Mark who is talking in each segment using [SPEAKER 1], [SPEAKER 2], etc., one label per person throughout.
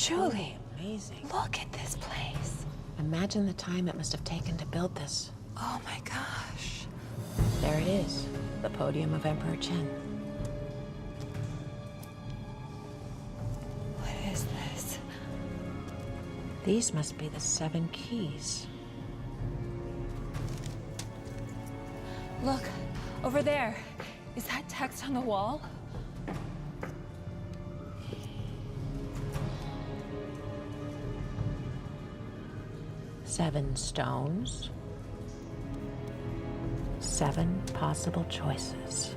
[SPEAKER 1] Julie,
[SPEAKER 2] amazing.
[SPEAKER 1] look at this place.
[SPEAKER 2] Imagine the time it must have taken to build this.
[SPEAKER 1] Oh my gosh.
[SPEAKER 2] There it is, the podium of Emperor Chen.
[SPEAKER 1] What is this?
[SPEAKER 2] These must be the 7 keys.
[SPEAKER 1] Look, over there. Is that text on the wall?
[SPEAKER 2] Seven stones. 7 possible choices.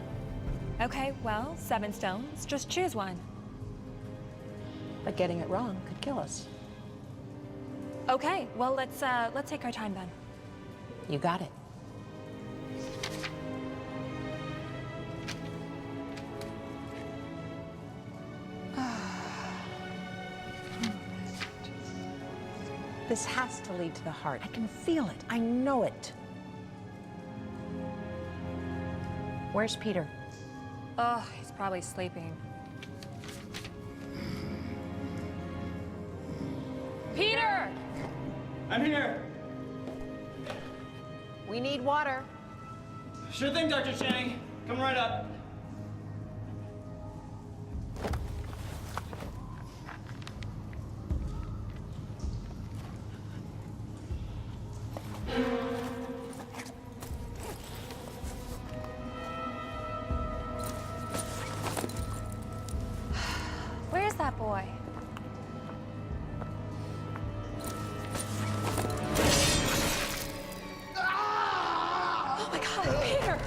[SPEAKER 1] Okay, well, 7 stones. Just choose one.
[SPEAKER 2] But getting it wrong could kill us.
[SPEAKER 1] Okay, well, let's take our time then.
[SPEAKER 2] You got it. This has to lead to the heart. I can feel it. I know it. Where's Peter?
[SPEAKER 1] Oh, he's probably sleeping. Peter!
[SPEAKER 3] I'm here.
[SPEAKER 2] We need water.
[SPEAKER 3] Sure thing, Dr. Chang. Come right up.
[SPEAKER 1] Where's that boy? Oh my God, Peter!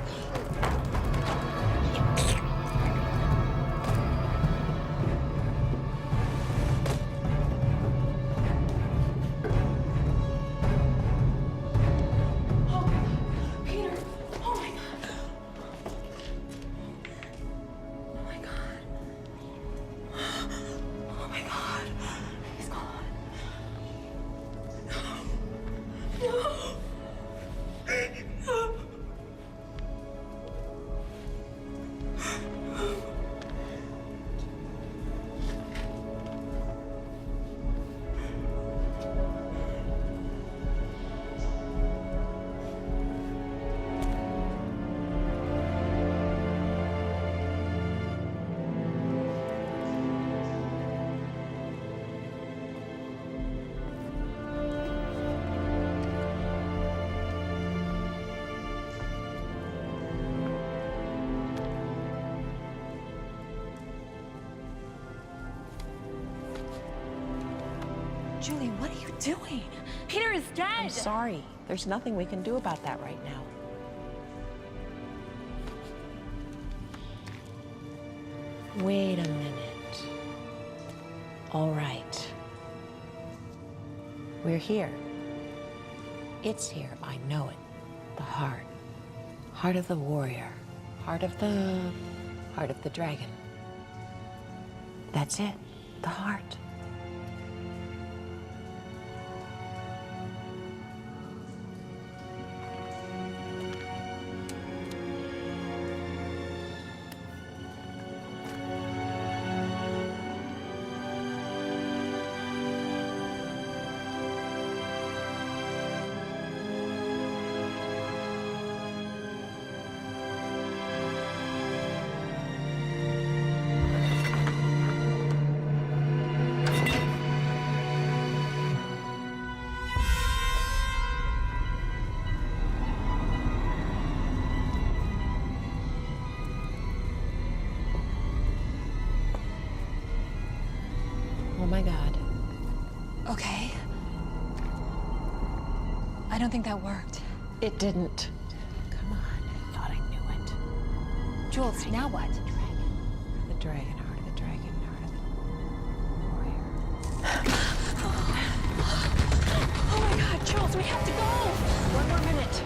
[SPEAKER 1] Julie, what are you doing? Peter is dead!
[SPEAKER 2] I'm sorry. There's nothing we can do about that right now. Wait a minute. All right. We're here. It's here. I know it. The heart. Heart of the warrior. Heart of the dragon. That's it. The heart. Oh my God.
[SPEAKER 1] Okay. I don't think that worked.
[SPEAKER 2] It didn't. Come on. I thought I knew it.
[SPEAKER 1] Jules, now what?
[SPEAKER 2] The dragon, heart of the dragon, heart of the warrior.
[SPEAKER 1] Oh my God, Jules, we have to go!
[SPEAKER 2] 1 more minute.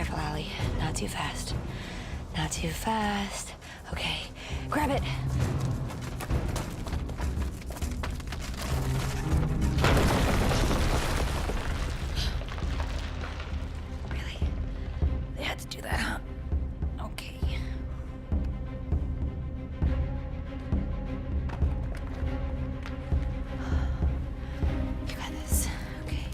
[SPEAKER 2] Careful, Allie. Not too fast. Not too fast. Okay, grab it. Really? They had to do that, huh? Okay. You got this. Okay.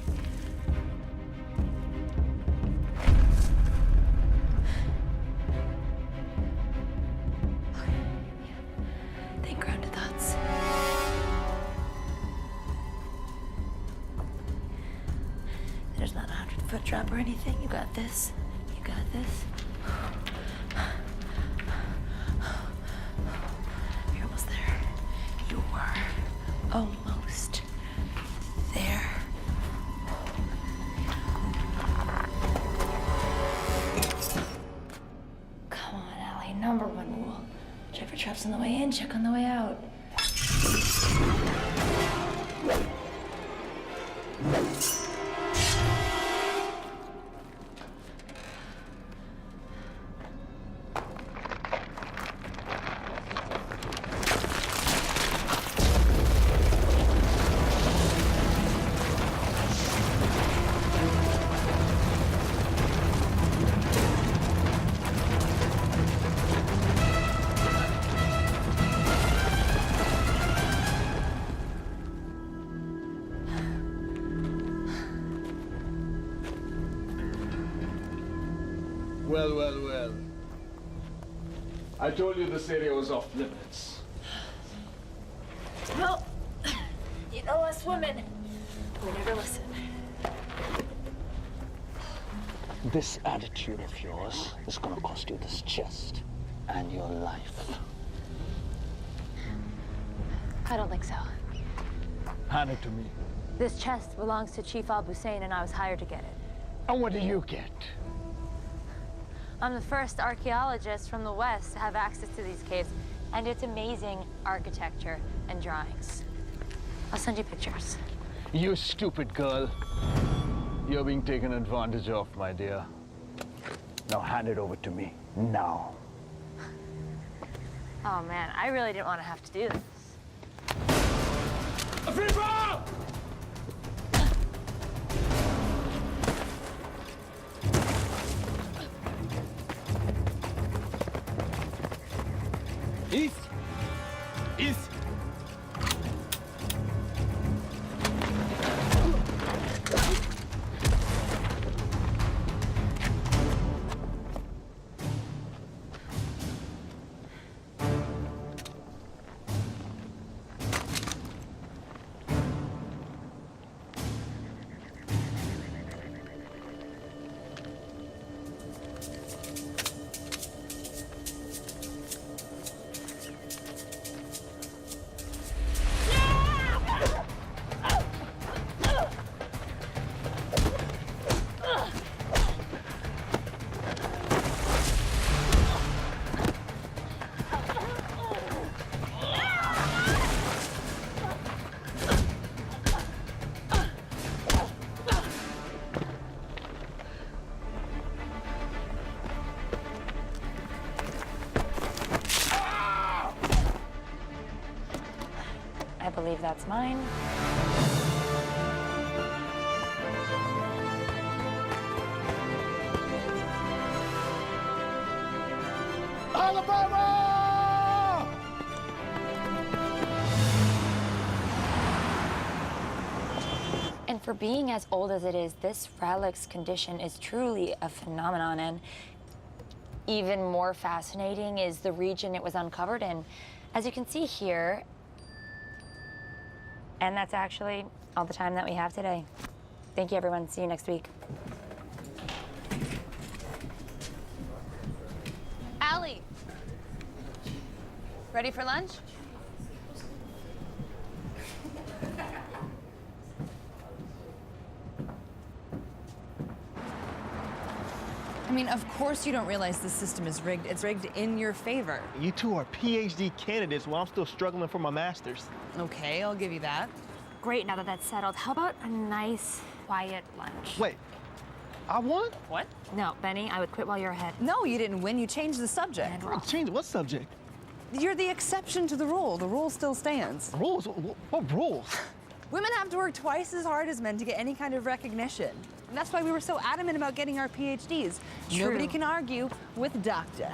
[SPEAKER 2] Think grounded thoughts. There's not a 100-foot drop or anything. You got this. You got this. You're almost there. You are almost there. Come on, Allie. Number one rule. Check for traps on the way in, check on the way out.
[SPEAKER 4] Well, well, well. I told you this area was off limits.
[SPEAKER 2] Well, you know us women, we never listen.
[SPEAKER 5] This attitude of yours is gonna cost you this chest and your life.
[SPEAKER 6] I don't think so.
[SPEAKER 4] Hand it to me.
[SPEAKER 6] This chest belongs to Chief Al-Hussein, and I was hired to get it.
[SPEAKER 5] And what do you get?
[SPEAKER 6] I'm the first archaeologist from the West to have access to these caves, and it's amazing architecture and drawings. I'll send you pictures.
[SPEAKER 4] You stupid girl. You're being taken advantage of, my dear. Now hand it over to me. Now.
[SPEAKER 6] Oh man, I really didn't want to have to do this.
[SPEAKER 4] Afifa!
[SPEAKER 3] East! East!
[SPEAKER 6] I believe that's mine.
[SPEAKER 4] Alabama!
[SPEAKER 6] And for being as old as it is, this relic's condition is truly a phenomenon, and even more fascinating is the region it was uncovered in. As you can see here, and that's actually all the time that we have today. Thank you, everyone. See you next week.
[SPEAKER 1] Allie! Ready for lunch?
[SPEAKER 7] I mean, of course you don't realize the system is rigged. It's rigged in your favor.
[SPEAKER 8] You two are PhD candidates while I'm still struggling for my master's.
[SPEAKER 7] Okay, I'll give you that.
[SPEAKER 6] Great, now that that's settled, how about a nice, quiet lunch?
[SPEAKER 8] Wait, I won?
[SPEAKER 7] What?
[SPEAKER 6] No, Benny, I would quit while you're ahead.
[SPEAKER 7] No, you didn't win. You changed the subject.
[SPEAKER 6] And we're off.
[SPEAKER 8] Change what subject?
[SPEAKER 7] You're the exception to the rule. The rule still stands.
[SPEAKER 8] Rules? What rules?
[SPEAKER 7] Women have to work twice as hard as men to get any kind of recognition. And that's why we were so adamant about getting our PhDs.
[SPEAKER 6] True.
[SPEAKER 7] Nobody can argue with doctor.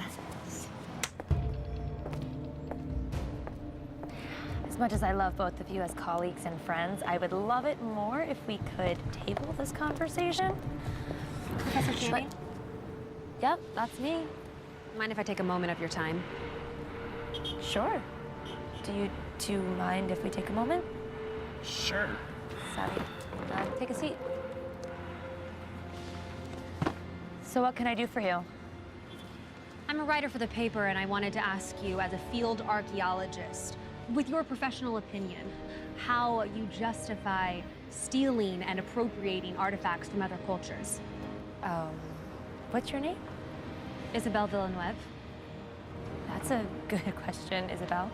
[SPEAKER 6] As much as I love both of you as colleagues and friends, I would love it more if we could table this conversation.
[SPEAKER 9] Professor Channing,
[SPEAKER 6] Yep, that's me.
[SPEAKER 9] mind if I take a moment of your time?
[SPEAKER 6] Sure. Do you mind if we take a moment?
[SPEAKER 8] Sure.
[SPEAKER 6] Savvy. Take a seat. So what can I do for you?
[SPEAKER 9] I'm a writer for the paper, and I wanted to ask you, as a field archaeologist, with your professional opinion, how you justify stealing and appropriating artifacts from other cultures.
[SPEAKER 6] What's your name?
[SPEAKER 9] Isabel Villeneuve.
[SPEAKER 6] That's a good question, Isabel.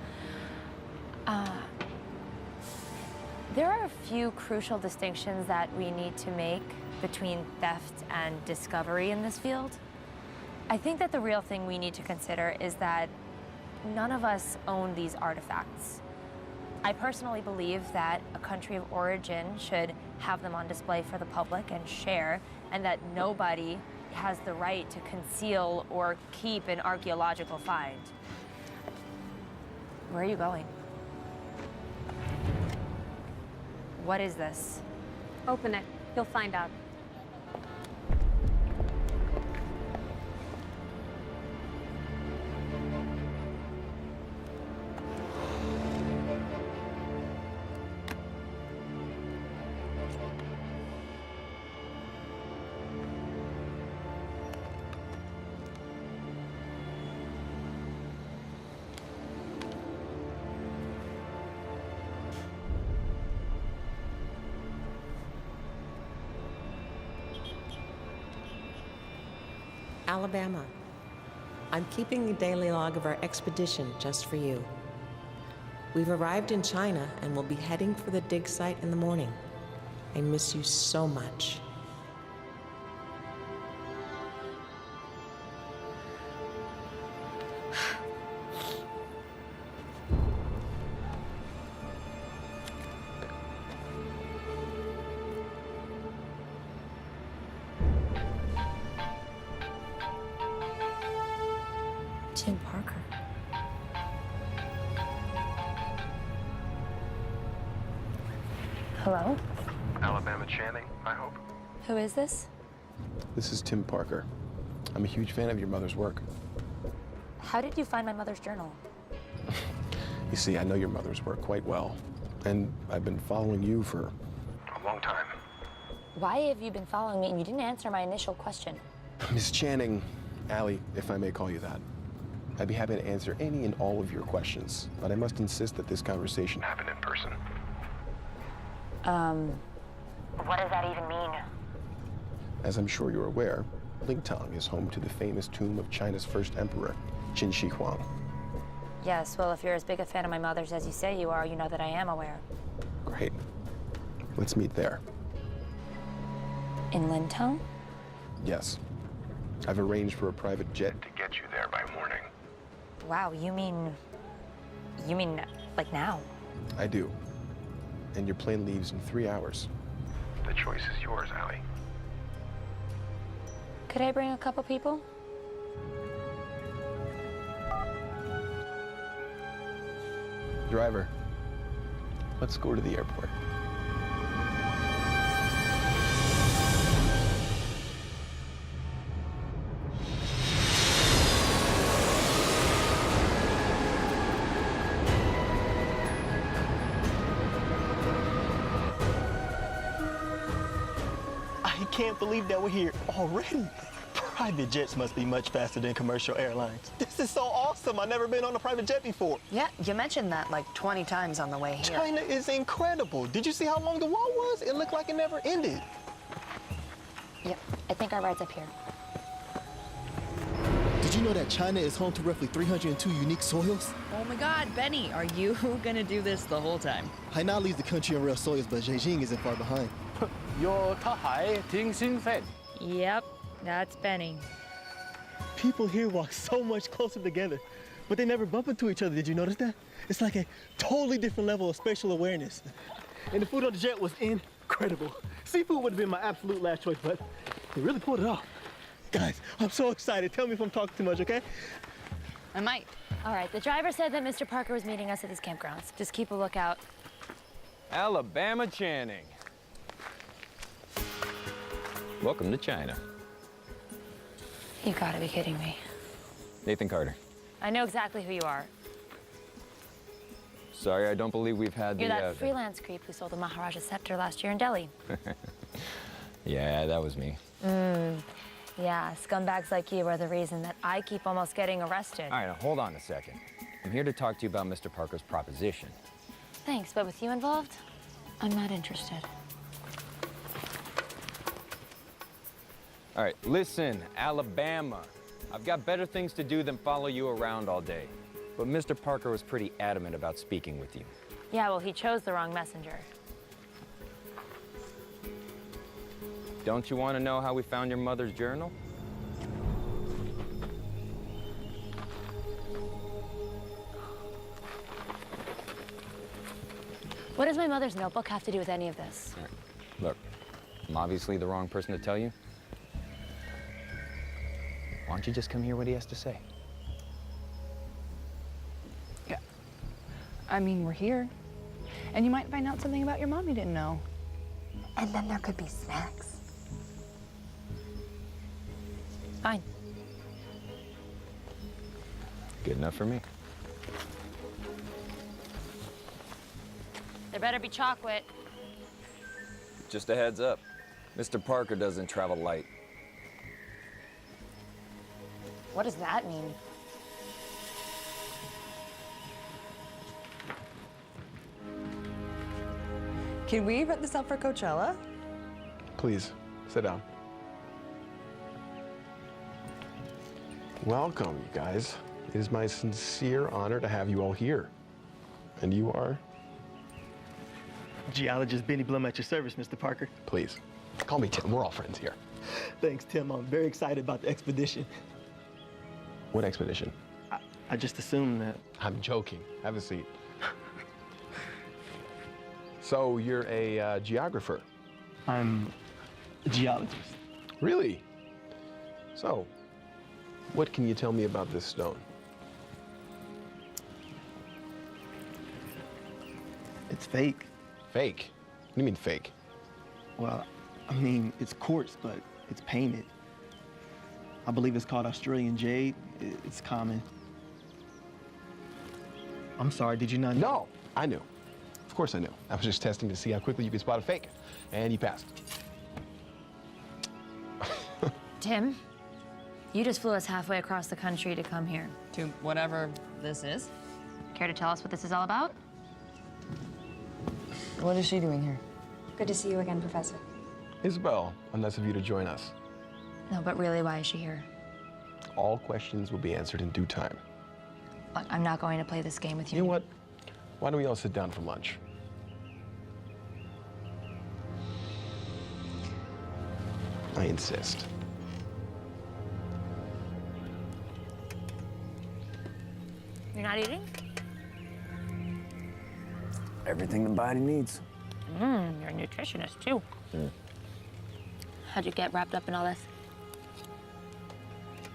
[SPEAKER 6] There are a few crucial distinctions that we need to make between theft and discovery in this field. I think that the real thing we need to consider is that none of us own these artifacts. I personally believe that a country of origin should have them on display for the public and share, and that nobody has the right to conceal or keep an archaeological find. Where are you going? What is this?
[SPEAKER 9] Open it. You'll find out.
[SPEAKER 2] Alabama. I'm keeping a daily log of our expedition just for you. We've arrived in China and will be heading for the dig site in the morning. I miss you so much.
[SPEAKER 6] Tim Parker. Hello?
[SPEAKER 10] Alabama Channing, I hope.
[SPEAKER 6] Who is this?
[SPEAKER 11] This is Tim Parker. I'm a huge fan of your mother's work.
[SPEAKER 6] How did you find my mother's journal?
[SPEAKER 11] You see, I know your mother's work quite well, and I've been following you for
[SPEAKER 10] A long time.
[SPEAKER 6] Why have you been following me and you didn't answer my initial question?
[SPEAKER 11] Miss Channing, Allie, if I may call you that. I'd be happy to answer any and all of your questions, but I must insist that this conversation
[SPEAKER 10] Happen in person.
[SPEAKER 6] What does that even mean?
[SPEAKER 11] As I'm sure you're aware, Lingtang is home to the famous tomb of China's first emperor, Qin Shi Huang.
[SPEAKER 6] Yes, well, if you're as big a fan of my mother's as you say you are, you know that I am aware.
[SPEAKER 11] Great. Let's meet there.
[SPEAKER 6] In Lintong?
[SPEAKER 11] Yes. I've arranged for a private jet
[SPEAKER 10] To get you there by morning.
[SPEAKER 6] Wow, you mean like now?
[SPEAKER 11] I do. And your plane leaves in 3 hours.
[SPEAKER 10] The choice is yours, Allie.
[SPEAKER 6] Could I bring a couple people?
[SPEAKER 11] Driver, let's go to the airport.
[SPEAKER 8] I can't believe that we're here already. Private jets must be much faster than commercial airlines. This is so awesome. I've never been on a private jet before.
[SPEAKER 7] Yeah, you mentioned that like 20 times on the way here.
[SPEAKER 8] China is incredible. Did you see how long the wall was? It looked like it never ended.
[SPEAKER 6] Yep, I think our ride's up here.
[SPEAKER 12] Did you know that China is home to roughly 302 unique soils?
[SPEAKER 7] Oh my God, Benny, are you gonna do this the whole time?
[SPEAKER 12] Hainan leads the country in real soils, but Beijing isn't far behind.
[SPEAKER 6] Yep, that's Benny.
[SPEAKER 8] People here walk so much closer together, but they never bump into each other. Did you notice that? It's like a totally different level of spatial awareness. And the food on the jet was incredible. Seafood would have been my absolute last choice, but they really pulled it off. Guys, I'm so excited. Tell me if I'm talking too much, okay?
[SPEAKER 7] I might.
[SPEAKER 6] All right, the driver said that Mr. Parker was meeting us at this campgrounds. Just keep a lookout.
[SPEAKER 13] Alabama Channing. Welcome to China.
[SPEAKER 6] You gotta be kidding me.
[SPEAKER 13] Nathan Carter.
[SPEAKER 6] I know exactly who you are.
[SPEAKER 13] Sorry, I don't believe we've had
[SPEAKER 6] You're
[SPEAKER 13] the...
[SPEAKER 6] that freelance creep who sold the Maharaja's scepter last year in Delhi.
[SPEAKER 13] Yeah, that was me.
[SPEAKER 6] Yeah, scumbags like you are the reason that I keep almost getting arrested.
[SPEAKER 13] All right, now hold on a second. I'm here to talk to you about Mr. Parker's proposition.
[SPEAKER 6] Thanks, but with you involved, I'm not interested.
[SPEAKER 13] All right, listen, Alabama. I've got better things to do than follow you around all day. But Mr. Parker was pretty adamant about speaking with you.
[SPEAKER 6] Yeah, well, he chose the wrong messenger.
[SPEAKER 13] Don't you want to know how we found your mother's journal?
[SPEAKER 6] What does my mother's notebook have to do with any of this?
[SPEAKER 13] All right. Look, I'm obviously the wrong person to tell you. Why don't you just come hear what he has to say?
[SPEAKER 7] Yeah. I mean, we're here. And you might find out something about your mom you didn't know.
[SPEAKER 6] And then there could be snacks. Fine.
[SPEAKER 13] Good enough for me.
[SPEAKER 6] There better be chocolate.
[SPEAKER 13] Just a heads up. Mr. Parker doesn't travel light.
[SPEAKER 6] What does that mean?
[SPEAKER 7] Can we rent this out for Coachella?
[SPEAKER 11] Please, sit down. Welcome, you guys. It is my sincere honor to have you all here. And you are?
[SPEAKER 8] Geologist Benny Blum at your service, Mr. Parker.
[SPEAKER 11] Please, call me Tim. We're all friends here.
[SPEAKER 8] Thanks, Tim. I'm very excited about the expedition.
[SPEAKER 11] What expedition?
[SPEAKER 8] I just assumed that.
[SPEAKER 11] I'm joking. Have a seat. So you're a geographer?
[SPEAKER 8] I'm a geologist.
[SPEAKER 11] Really? So, what can you tell me about this stone?
[SPEAKER 8] It's fake.
[SPEAKER 11] Fake? What do you mean fake?
[SPEAKER 8] Well, I mean, it's quartz, but it's painted. I believe it's called Australian jade. It's common. I'm sorry, did you not know?
[SPEAKER 11] No, I knew. Of course I knew. I was just testing to see how quickly you could spot a fake. And you passed.
[SPEAKER 6] Tim, you just flew us halfway across the country to come here.
[SPEAKER 7] To whatever this is.
[SPEAKER 6] Care to tell us what this is all about?
[SPEAKER 7] What is she doing here?
[SPEAKER 1] Good to see you again, Professor.
[SPEAKER 11] Isabel, nice of you to join us.
[SPEAKER 6] No, but really, why is she here?
[SPEAKER 11] All questions will be answered in due time.
[SPEAKER 6] Look, I'm not going to play this game with you.
[SPEAKER 11] You know what? Why don't we all sit down for lunch? I insist.
[SPEAKER 6] You're not eating?
[SPEAKER 13] Everything the body needs.
[SPEAKER 6] You're a nutritionist, too. How'd you get wrapped up in all this?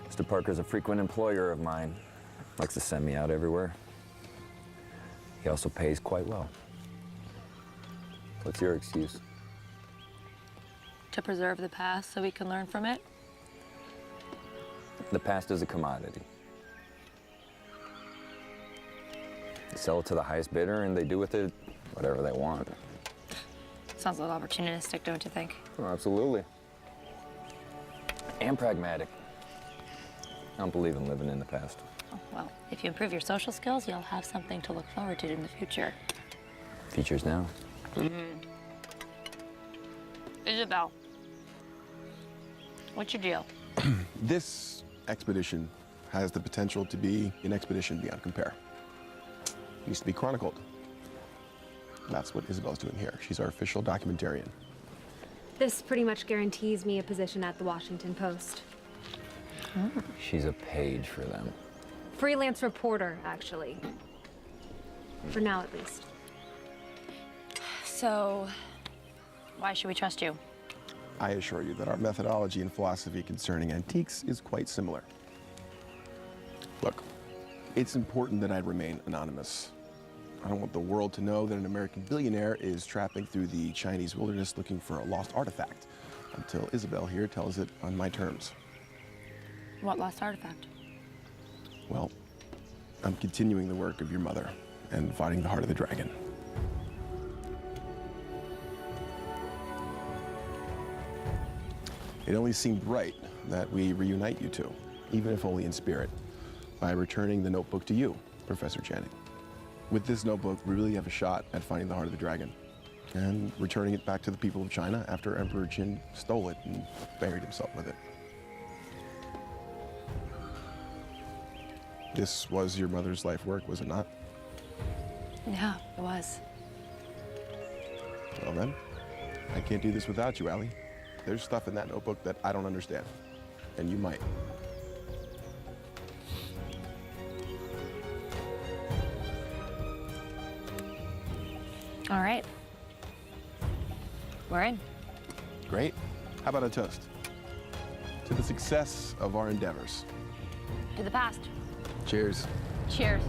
[SPEAKER 13] Mr. Parker's a frequent employer of mine. Likes to send me out everywhere. He also pays quite well. What's your excuse?
[SPEAKER 6] To preserve the past so we can learn from it?
[SPEAKER 13] The past is a commodity. They sell it to the highest bidder and they do with it whatever they want.
[SPEAKER 6] Sounds a little opportunistic, don't you think?
[SPEAKER 13] Oh, absolutely. And pragmatic. I don't believe in living in the past.
[SPEAKER 6] Oh, well, if you improve your social skills, you'll have something to look forward to in the future.
[SPEAKER 13] Features now.
[SPEAKER 6] Isabel, what's your deal?
[SPEAKER 11] This expedition has the potential to be an expedition beyond compare. It needs to be chronicled. That's what Isabel's doing here. She's our official documentarian.
[SPEAKER 9] This pretty much guarantees me a position at the Washington Post.
[SPEAKER 13] She's a page for them.
[SPEAKER 9] Freelance reporter, actually. For now, at least.
[SPEAKER 6] So, why should we trust you?
[SPEAKER 11] I assure you that our methodology and philosophy concerning antiques is quite similar. Look, it's important that I remain anonymous. I don't want the world to know that an American billionaire is trapping through the Chinese wilderness looking for a lost artifact until Isabel here tells it on my terms.
[SPEAKER 6] What lost artifact?
[SPEAKER 11] Well, I'm continuing the work of your mother and finding the heart of the dragon. It only seemed right that we reunite you two, even if only in spirit, by returning the notebook to you, Professor Channing. With this notebook, we really have a shot at finding the heart of the dragon and returning it back to the people of China after Emperor Qin stole it and buried himself with it. This was your mother's life work, was it not?
[SPEAKER 6] Yeah, it was.
[SPEAKER 11] Well then, I can't do this without you, Allie. There's stuff in that notebook that I don't understand, and you might.
[SPEAKER 6] All right. We're in.
[SPEAKER 11] Great. How about a toast? To the success of our endeavors.
[SPEAKER 6] To the past.
[SPEAKER 11] Cheers.
[SPEAKER 6] Cheers.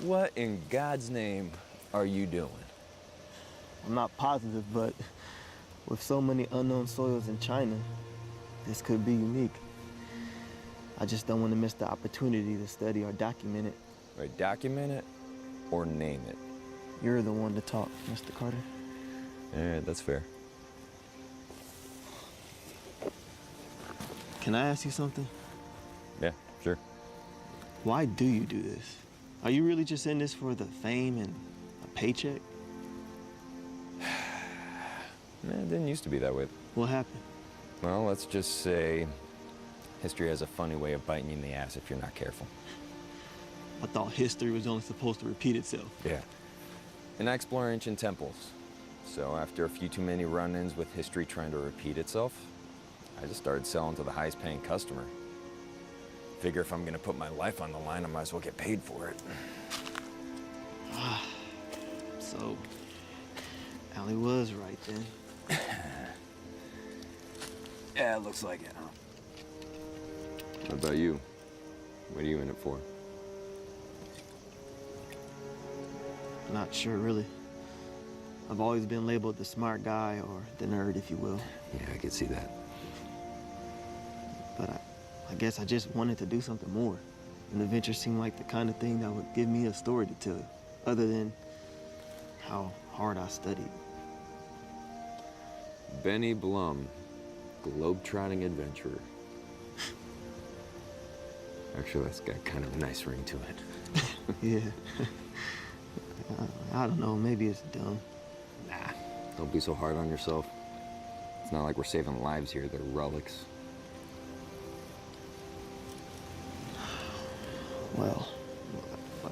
[SPEAKER 13] What in God's name are you doing?
[SPEAKER 12] I'm not positive, but with so many unknown soils in China, this could be unique. I just don't want to miss the opportunity to study or document it.
[SPEAKER 13] Right, document it or name it.
[SPEAKER 12] You're the one to talk, Mr. Carter.
[SPEAKER 13] Yeah, that's fair.
[SPEAKER 12] Can I ask you something?
[SPEAKER 13] Yeah, sure.
[SPEAKER 12] Why do you do this? Are you really just in this for the fame and a paycheck?
[SPEAKER 13] It didn't used to be that way.
[SPEAKER 12] What happened?
[SPEAKER 13] Well, let's just say history has a funny way of biting you in the ass if you're not careful.
[SPEAKER 12] I thought history was only supposed to repeat itself.
[SPEAKER 13] Yeah. And I explore ancient temples. So after a few too many run-ins with history trying to repeat itself, I just started selling to the highest paying customer. Figure if I'm gonna put my life on the line, I might as well get paid for it.
[SPEAKER 12] So, Allie was right then.
[SPEAKER 13] Yeah, it looks like it, huh? What about you? What are you in it for?
[SPEAKER 12] Not sure, really. I've always been labeled the smart guy or the nerd, if you will.
[SPEAKER 13] Yeah, I could see that.
[SPEAKER 12] But I guess I just wanted to do something more. And the venture seemed like the kind of thing that would give me a story to tell, other than how hard I studied.
[SPEAKER 13] Benny Blum, globe-trotting adventurer. Actually, that's got kind of a nice ring to it.
[SPEAKER 12] Yeah. I don't know, maybe it's dumb.
[SPEAKER 13] Nah, don't be so hard on yourself. It's not like we're saving lives here, they're relics.
[SPEAKER 12] Well,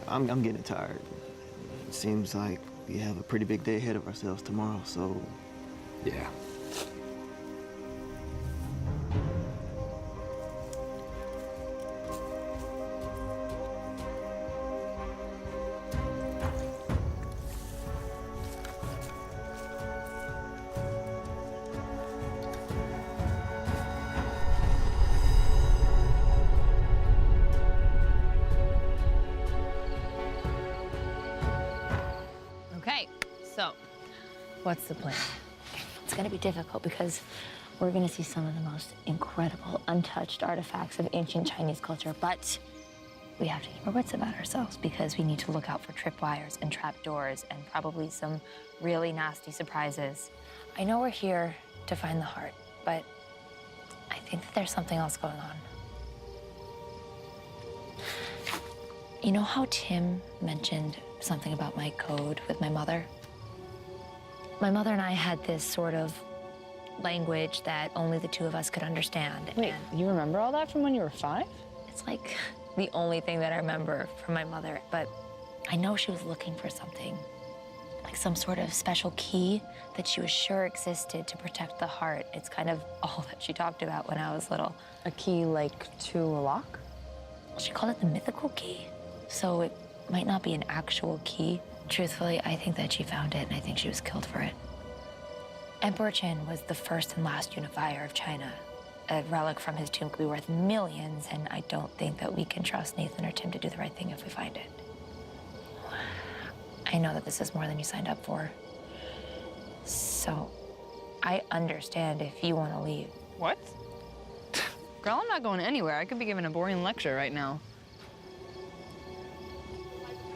[SPEAKER 12] I'm getting tired. It seems like we have a pretty big day ahead of ourselves tomorrow, so...
[SPEAKER 13] Yeah.
[SPEAKER 6] Okay, so what's the plan? It's gonna be difficult because we're gonna see some of the most incredible, untouched artifacts of ancient Chinese culture, but we have to keep our wits about ourselves because we need to look out for tripwires and trapdoors and probably some really nasty surprises. I know we're here to find the heart, but I think that there's something else going on. You know how Tim mentioned something about my code with my mother? My mother and I had this sort of language that only the two of us could understand.
[SPEAKER 14] Wait, you remember all that from when you were 5?
[SPEAKER 6] It's like the only thing that I remember from my mother, but I know she was looking for something, like some sort of special key that she was sure existed to protect the heart. It's kind of all that she talked about when I was little.
[SPEAKER 14] A key, like, to a lock?
[SPEAKER 6] She called it the mythical key, so it might not be an actual key. Truthfully, I think that she found it, and I think she was killed for it. Emperor Qin was the first and last unifier of China. A relic from his tomb could be worth millions, and I don't think that we can trust Nathan or Tim to do the right thing if we find it. I know that this is more than you signed up for. So, I understand if you want to leave.
[SPEAKER 14] What? Girl, I'm not going anywhere. I could be giving a boring lecture right now.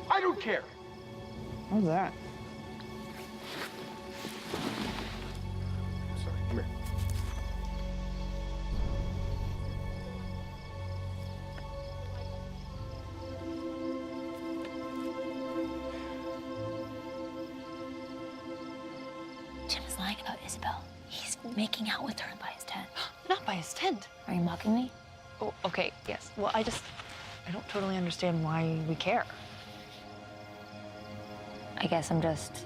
[SPEAKER 10] I don't care.
[SPEAKER 14] How's that?
[SPEAKER 11] Sorry, come here.
[SPEAKER 6] Tim is lying about Isabel. He's making out with her by his tent.
[SPEAKER 14] Not by his tent.
[SPEAKER 6] Are you mocking me?
[SPEAKER 14] Oh, okay, yes. Well, I don't totally understand why we care.
[SPEAKER 6] I guess I'm just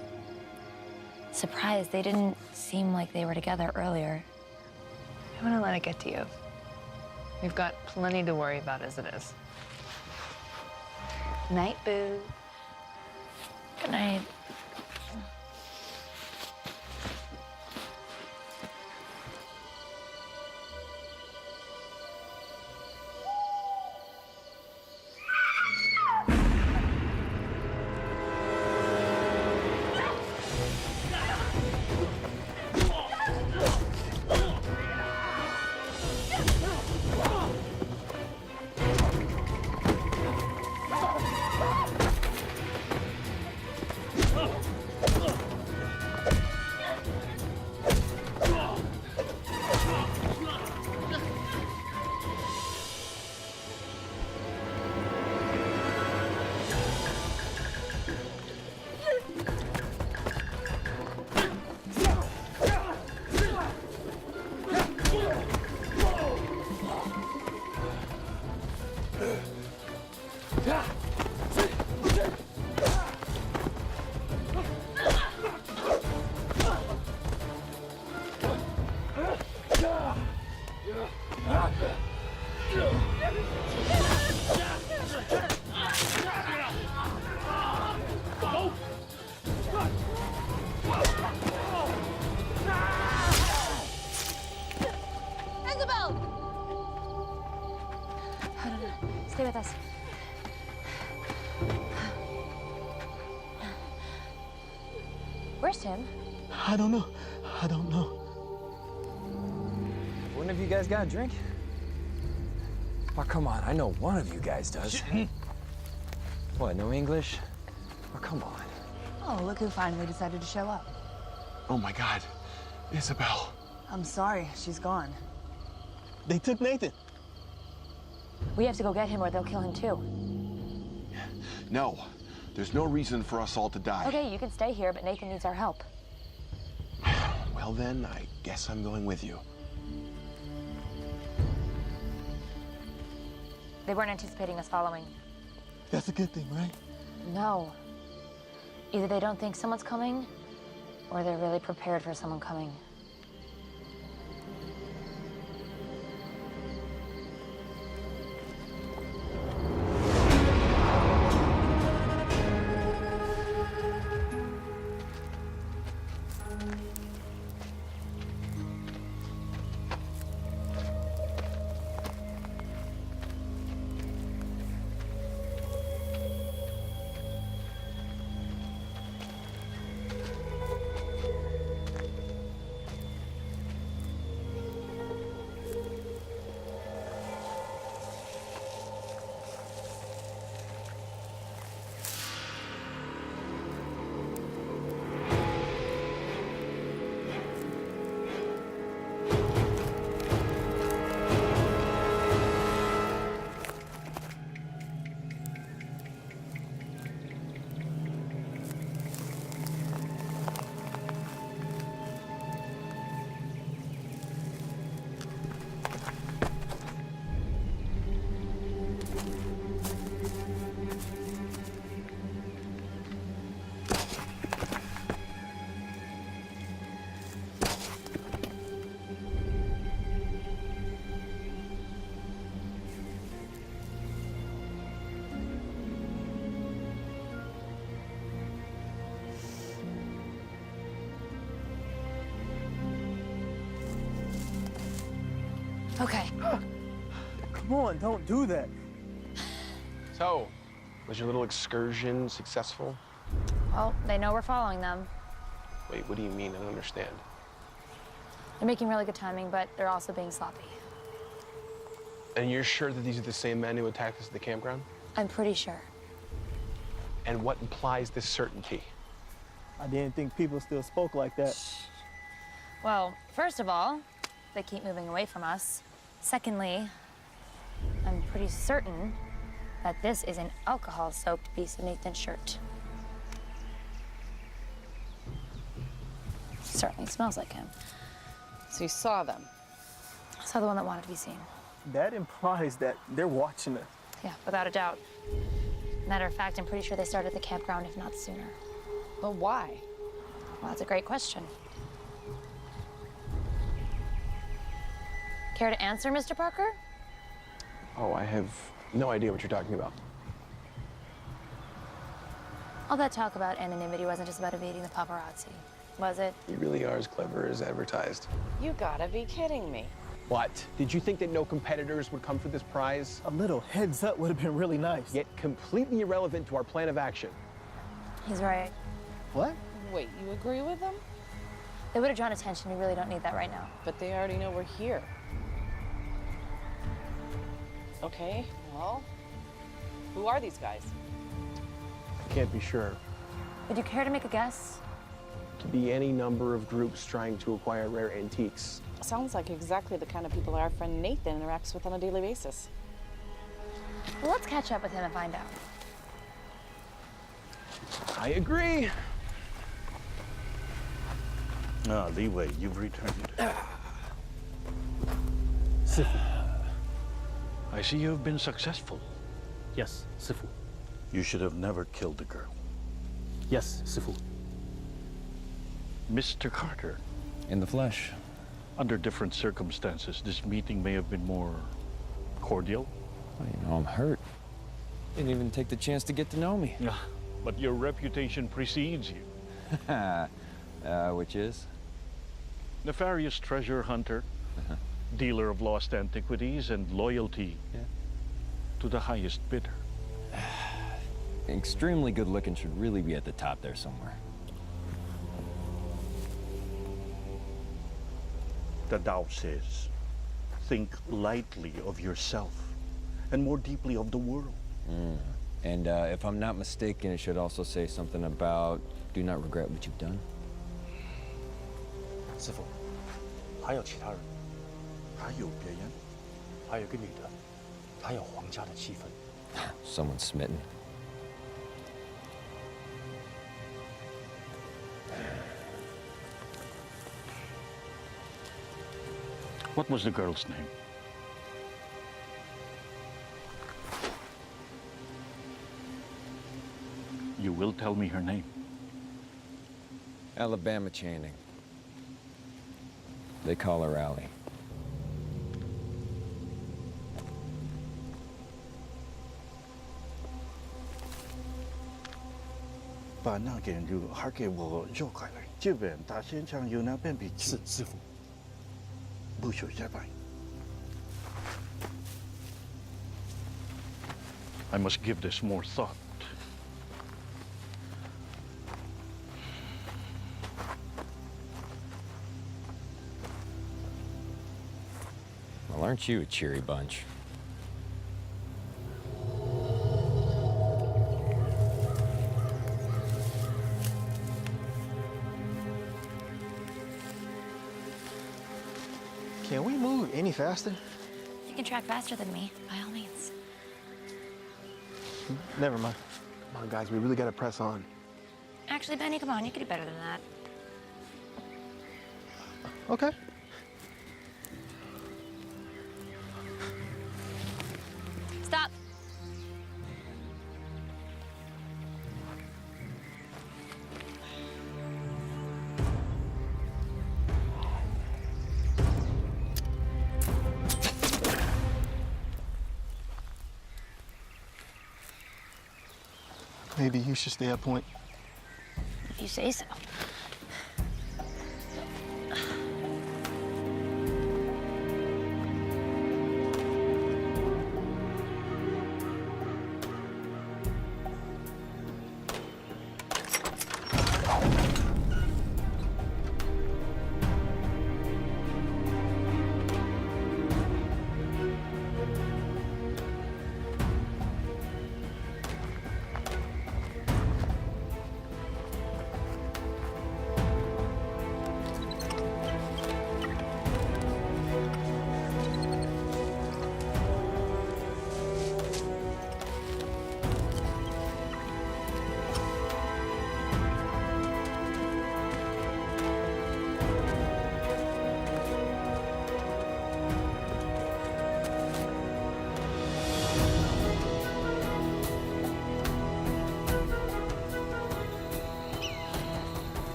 [SPEAKER 6] surprised. They didn't seem like they were together earlier.
[SPEAKER 14] I want to let it get to you. We've got plenty to worry about as it is. Night, boo.
[SPEAKER 6] Good night. Stay with us. Where's Tim?
[SPEAKER 8] I don't know. I don't know.
[SPEAKER 13] One of you guys got a drink? Oh, come on. I know one of you guys does. What, no English? Oh, come on.
[SPEAKER 7] Oh, look who finally decided to show up.
[SPEAKER 11] Oh my God, Isabel.
[SPEAKER 7] I'm sorry, she's gone.
[SPEAKER 8] They took Nathan.
[SPEAKER 6] We have to go get him or they'll kill him too.
[SPEAKER 11] No, there's no reason for us all to die.
[SPEAKER 6] Okay, you can stay here, but Nathan needs our help.
[SPEAKER 11] Well then, I guess I'm going with you.
[SPEAKER 6] They weren't anticipating us following.
[SPEAKER 8] That's a good thing, right?
[SPEAKER 6] No. Either they don't think someone's coming, or they're really prepared for someone coming. Okay.
[SPEAKER 8] Come on, don't do that.
[SPEAKER 15] So, was your little excursion successful?
[SPEAKER 6] Well, they know we're following them.
[SPEAKER 15] Wait, what do you mean? I don't understand.
[SPEAKER 6] They're making really good timing, but they're also being sloppy.
[SPEAKER 15] And you're sure that these are the same men who attacked us at the campground?
[SPEAKER 6] I'm pretty sure.
[SPEAKER 15] And what implies this certainty?
[SPEAKER 8] I didn't think people still spoke like that.
[SPEAKER 6] Well, first of all, they keep moving away from us. Secondly, I'm pretty certain that this is an alcohol-soaked piece of Nathan's shirt. Certainly smells like him.
[SPEAKER 14] So you saw them?
[SPEAKER 6] I saw the one that wanted to be seen.
[SPEAKER 8] That implies that they're watching us.
[SPEAKER 6] Yeah, without a doubt. Matter of fact, I'm pretty sure they started at the campground, if not sooner.
[SPEAKER 14] But why?
[SPEAKER 6] Well, that's a great question. Care to answer, Mr. Parker?
[SPEAKER 15] Oh, I have no idea what you're talking about.
[SPEAKER 6] All that talk about anonymity wasn't just about evading the paparazzi, was it?
[SPEAKER 15] You really are as clever as advertised.
[SPEAKER 14] You gotta be kidding me.
[SPEAKER 15] What? Did you think that no competitors would come for this prize?
[SPEAKER 8] A little heads up would have been really nice.
[SPEAKER 15] Yet completely irrelevant to our plan of action.
[SPEAKER 6] He's right.
[SPEAKER 8] What?
[SPEAKER 14] Wait, you agree with them?
[SPEAKER 6] They would have drawn attention. We really don't need that right now.
[SPEAKER 14] But they already know we're here. Okay, well, who are these guys?
[SPEAKER 15] I can't be sure.
[SPEAKER 6] Would you care to make a guess?
[SPEAKER 15] Could be any number of groups trying to acquire rare antiques.
[SPEAKER 14] Sounds like exactly the kind of people our friend Nathan interacts with on a daily basis.
[SPEAKER 6] Well, let's catch up with him and find out.
[SPEAKER 15] I agree.
[SPEAKER 16] Ah, Leeway, you've returned.
[SPEAKER 8] Sifu.
[SPEAKER 16] I see you've been successful.
[SPEAKER 8] Yes, Sifu.
[SPEAKER 16] You should have never killed the girl.
[SPEAKER 8] Yes, Sifu.
[SPEAKER 16] Mr. Carter,
[SPEAKER 13] In the flesh.
[SPEAKER 16] under different circumstances, this meeting may have been more cordial.
[SPEAKER 13] Well, you know, I'm hurt. Didn't even take the chance to get to know me.
[SPEAKER 16] But your reputation precedes you.
[SPEAKER 13] Which is?
[SPEAKER 16] Nefarious treasure hunter, dealer of lost antiquities, and loyalty to the highest bidder.
[SPEAKER 13] Extremely good looking should really be at the top there somewhere.
[SPEAKER 16] The Tao says, think lightly of yourself and more deeply of the world.
[SPEAKER 13] And if I'm not mistaken, it should also say something about do not regret what you've done.
[SPEAKER 17] 师傅，还有其他人？
[SPEAKER 16] 还有别人？
[SPEAKER 17] 还有个女的，她有皇家的气氛。
[SPEAKER 13] Someone smitten.
[SPEAKER 16] What was the girl's name? You will tell me her name.
[SPEAKER 13] Alabama Channing. They call her Allie.
[SPEAKER 16] 把那件肉还给我肉开来，这边大仙枪有那边比是师傅，不许下拜。I must give this more thought.
[SPEAKER 13] Well, aren't you a cheery bunch?
[SPEAKER 12] Can we move any faster?
[SPEAKER 6] You can track faster than me, by all means.
[SPEAKER 12] Never mind.
[SPEAKER 15] Come on, guys, we really gotta press on.
[SPEAKER 6] Actually, Benny, come on, you can do better than that.
[SPEAKER 12] Okay.
[SPEAKER 6] Stop.
[SPEAKER 12] Maybe you should stay at point.
[SPEAKER 6] If you say so.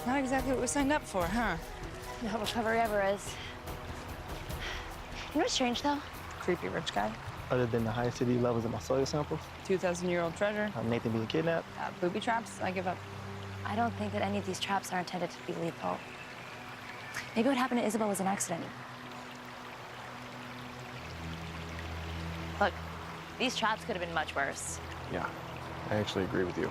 [SPEAKER 7] Not exactly what we signed up for, huh?
[SPEAKER 6] No recovery ever is. You know what's strange, though?
[SPEAKER 7] Creepy rich guy.
[SPEAKER 12] Other than the high acidity levels in my soil samples,
[SPEAKER 7] 2,000-year-old treasure.
[SPEAKER 12] Nathan being kidnapped.
[SPEAKER 7] Booby traps, I give up.
[SPEAKER 6] I don't think that any of these traps are intended to be lethal. Maybe what happened to Isabel was an accident. Look, these traps could have been much worse.
[SPEAKER 11] Yeah, I actually agree with you.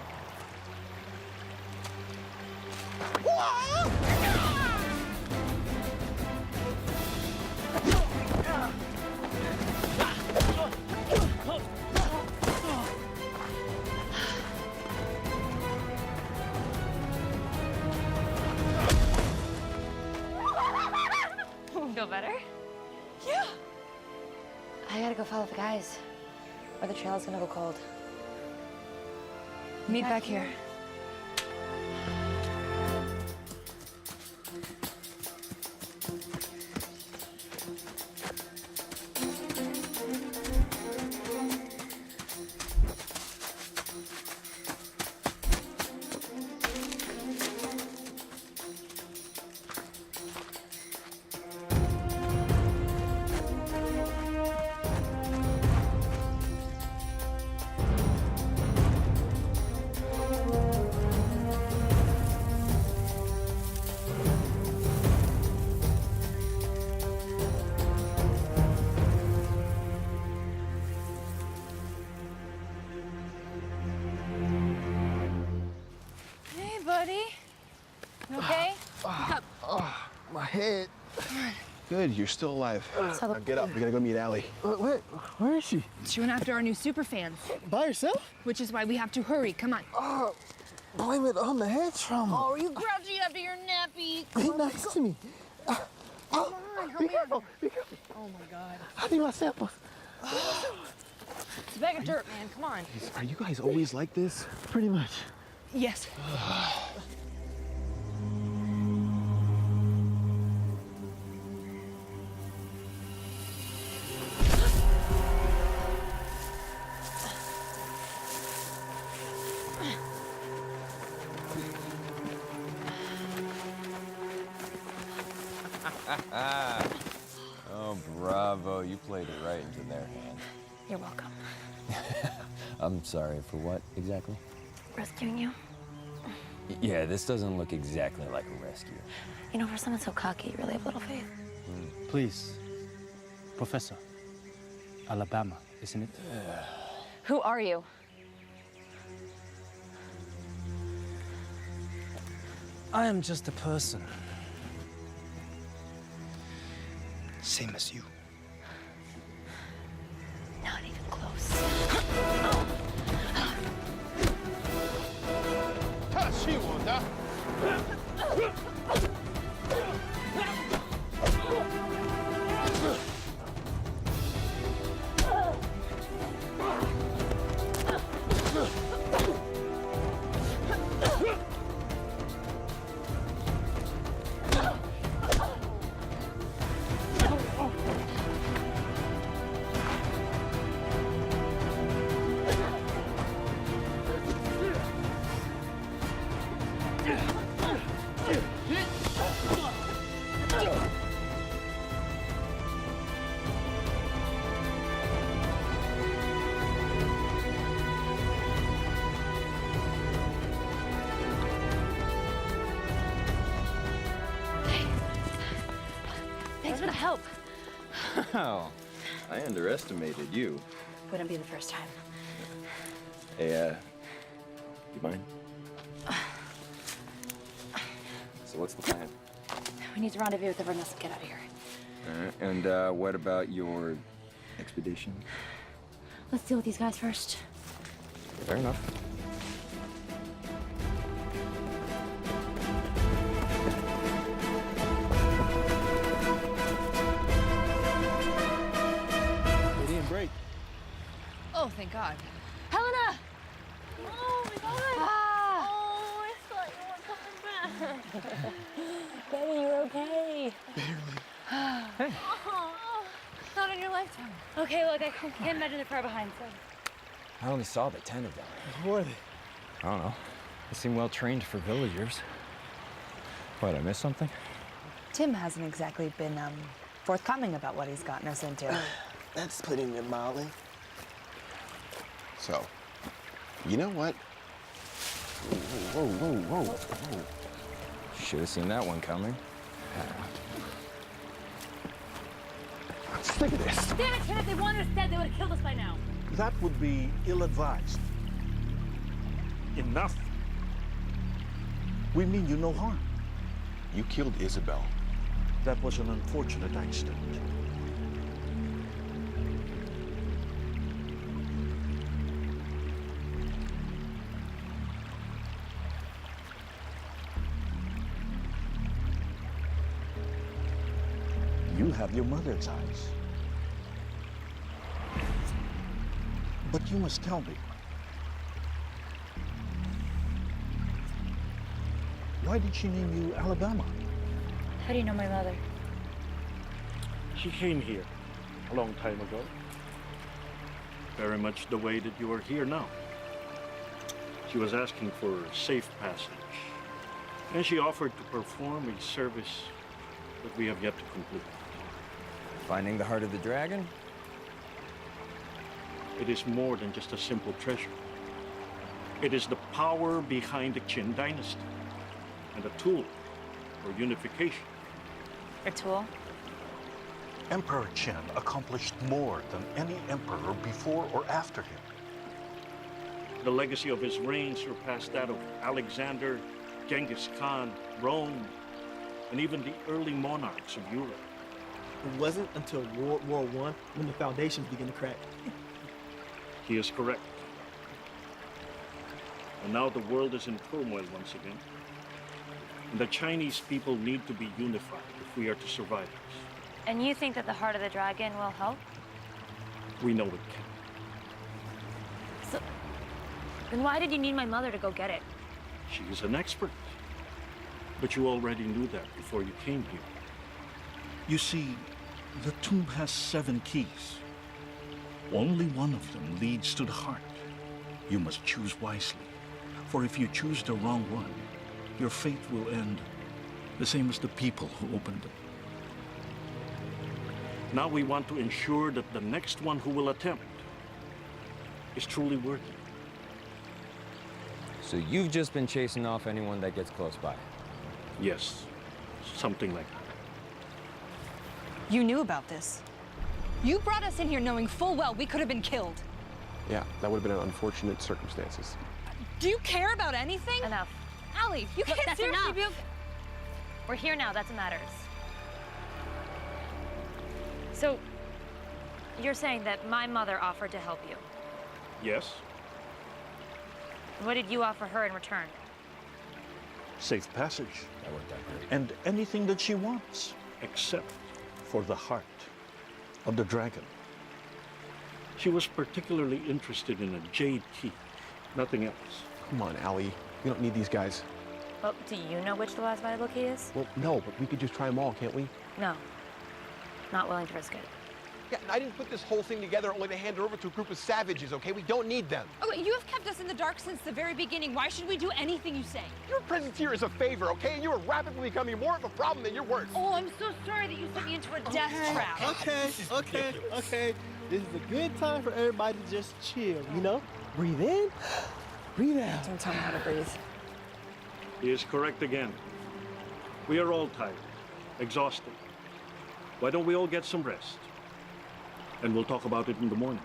[SPEAKER 6] Feel better?
[SPEAKER 7] Yeah.
[SPEAKER 6] I gotta go follow the guys, or the trail's gonna go cold.
[SPEAKER 7] Meet back here. Buddy, you okay? Wake up.
[SPEAKER 11] Oh, my head. Good, you're still alive. Now get up, we gotta go meet Allie.
[SPEAKER 8] Wait, where is she?
[SPEAKER 7] She went after our new super fans.
[SPEAKER 8] By herself?
[SPEAKER 7] Which is why we have to hurry. Come on.
[SPEAKER 8] Oh, blame it on the head trauma.
[SPEAKER 7] Oh, are you grouchy after your nappy?
[SPEAKER 8] Be nice to me.
[SPEAKER 7] Come on, help me out.
[SPEAKER 8] Be careful.
[SPEAKER 7] Oh my God.
[SPEAKER 8] I need my samples.
[SPEAKER 7] It's a bag of dirt, man. Come on.
[SPEAKER 11] Are you guys always like this?
[SPEAKER 8] Pretty much.
[SPEAKER 7] Yes.
[SPEAKER 13] Oh, bravo. You played it right into their hand.
[SPEAKER 6] You're welcome.
[SPEAKER 13] I'm sorry, for what exactly?
[SPEAKER 6] Rescuing you.
[SPEAKER 13] Yeah, this doesn't look exactly like a rescue.
[SPEAKER 6] You know, for someone so cocky, you really have little faith.
[SPEAKER 17] Please, Professor. Alabama, isn't it?
[SPEAKER 6] Who are you?
[SPEAKER 17] I am just a person. Same as you.
[SPEAKER 6] Not even close. Thanks for the help.
[SPEAKER 13] Wow, I underestimated you.
[SPEAKER 6] Wouldn't be the first time.
[SPEAKER 13] Hey, you mind? So what's the plan?
[SPEAKER 6] We need to rendezvous with everyone else and get out of here.
[SPEAKER 13] And what about your expedition?
[SPEAKER 6] Let's deal with these guys first.
[SPEAKER 13] Fair enough.
[SPEAKER 8] They didn't break.
[SPEAKER 7] Oh, thank God.
[SPEAKER 6] Helena!
[SPEAKER 14] Oh my God!
[SPEAKER 6] Ah!
[SPEAKER 14] Oh, I thought you weren't coming back.
[SPEAKER 6] Betty, you're okay.
[SPEAKER 14] Hey. Oh, not in your lifetime.
[SPEAKER 6] Okay, look, I can't imagine they're far behind, so.
[SPEAKER 13] I only saw the 10 of them.
[SPEAKER 8] Who are they?
[SPEAKER 13] I don't know. They seem well trained for villagers. What, I missed something?
[SPEAKER 7] Tim hasn't exactly been forthcoming about what he's gotten us into.
[SPEAKER 12] That's putting it mildly.
[SPEAKER 11] So, you know what? Whoa, whoa, whoa, whoa.
[SPEAKER 13] Should have seen that one coming.
[SPEAKER 11] Look at this.
[SPEAKER 1] Damn it, Tim, if they wanted us dead, they would have killed us by now.
[SPEAKER 16] That would be ill-advised. Enough. We mean you no harm.
[SPEAKER 11] You killed Isabel.
[SPEAKER 16] That was an unfortunate accident. You have your mother's eyes. But you must tell me, why did she name you Alabama?
[SPEAKER 6] How do you know my mother?
[SPEAKER 16] She came here a long time ago. Very much the way that you are here now. She was asking for safe passage, and she offered to perform a service that we have yet to complete.
[SPEAKER 13] Finding the heart of the dragon?
[SPEAKER 16] It is more than just a simple treasure. It is the power behind the Qin dynasty and a tool for unification.
[SPEAKER 6] A tool?
[SPEAKER 16] Emperor Qin accomplished more than any emperor before or after him. The legacy of his reign surpassed that of Alexander, Genghis Khan, Rome, and even the early monarchs of Europe.
[SPEAKER 8] It wasn't until World War I when the foundations began to crack.
[SPEAKER 16] He is correct. And now the world is in turmoil once again. And the Chinese people need to be unified if we are to survive this.
[SPEAKER 6] And you think that the heart of the dragon will help?
[SPEAKER 16] We know it can.
[SPEAKER 6] So, then why did you need my mother to go get it?
[SPEAKER 16] She is an expert. But you already knew that before you came here. You see, the tomb has 7 keys. Only one of them leads to the heart. You must choose wisely. For if you choose the wrong one, your fate will end the same as the people who opened them. Now we want to ensure that the next one who will attempt is truly worthy.
[SPEAKER 13] So you've just been chasing off anyone that gets close by?
[SPEAKER 16] Yes, something like that.
[SPEAKER 7] You knew about this. You brought us in here knowing full well we could have been killed.
[SPEAKER 11] Yeah, that would have been unfortunate circumstances.
[SPEAKER 7] Do you care about anything?
[SPEAKER 6] Enough.
[SPEAKER 7] Allie, you
[SPEAKER 6] Look,
[SPEAKER 7] can't
[SPEAKER 6] that's
[SPEAKER 7] seriously
[SPEAKER 6] enough.
[SPEAKER 7] be...
[SPEAKER 6] We're here now, that's what matters. So, you're saying that my mother offered to help you.
[SPEAKER 16] Yes?
[SPEAKER 6] What did you offer her in return?
[SPEAKER 16] Safe passage.
[SPEAKER 13] That worked out great.
[SPEAKER 16] And anything that she wants, except for the heart of the dragon. She was particularly interested in a jade key, nothing else.
[SPEAKER 11] Come on, Allie. We don't need these guys.
[SPEAKER 6] Well, do you know which the last valuable key is?
[SPEAKER 11] Well, no, but we could just try them all, can't we?
[SPEAKER 6] No. Not willing to risk it.
[SPEAKER 11] Yeah, and I didn't put this whole thing together only to hand it over to a group of savages, okay? We don't need them.
[SPEAKER 7] Okay, you have kept us in the dark since the very beginning. Why should we do anything you say?
[SPEAKER 11] Your presence here is a favor, okay? And you are rapidly becoming more of a problem than you're worth.
[SPEAKER 7] Oh, I'm so sorry that you sent me into a death trap.
[SPEAKER 8] Okay. This is a good time for everybody to just chill, you know? Breathe in, breathe out.
[SPEAKER 7] Don't tell me how to breathe.
[SPEAKER 16] He is correct again. We are all tired, exhausted. Why don't we all get some rest? And we'll talk about it in the morning.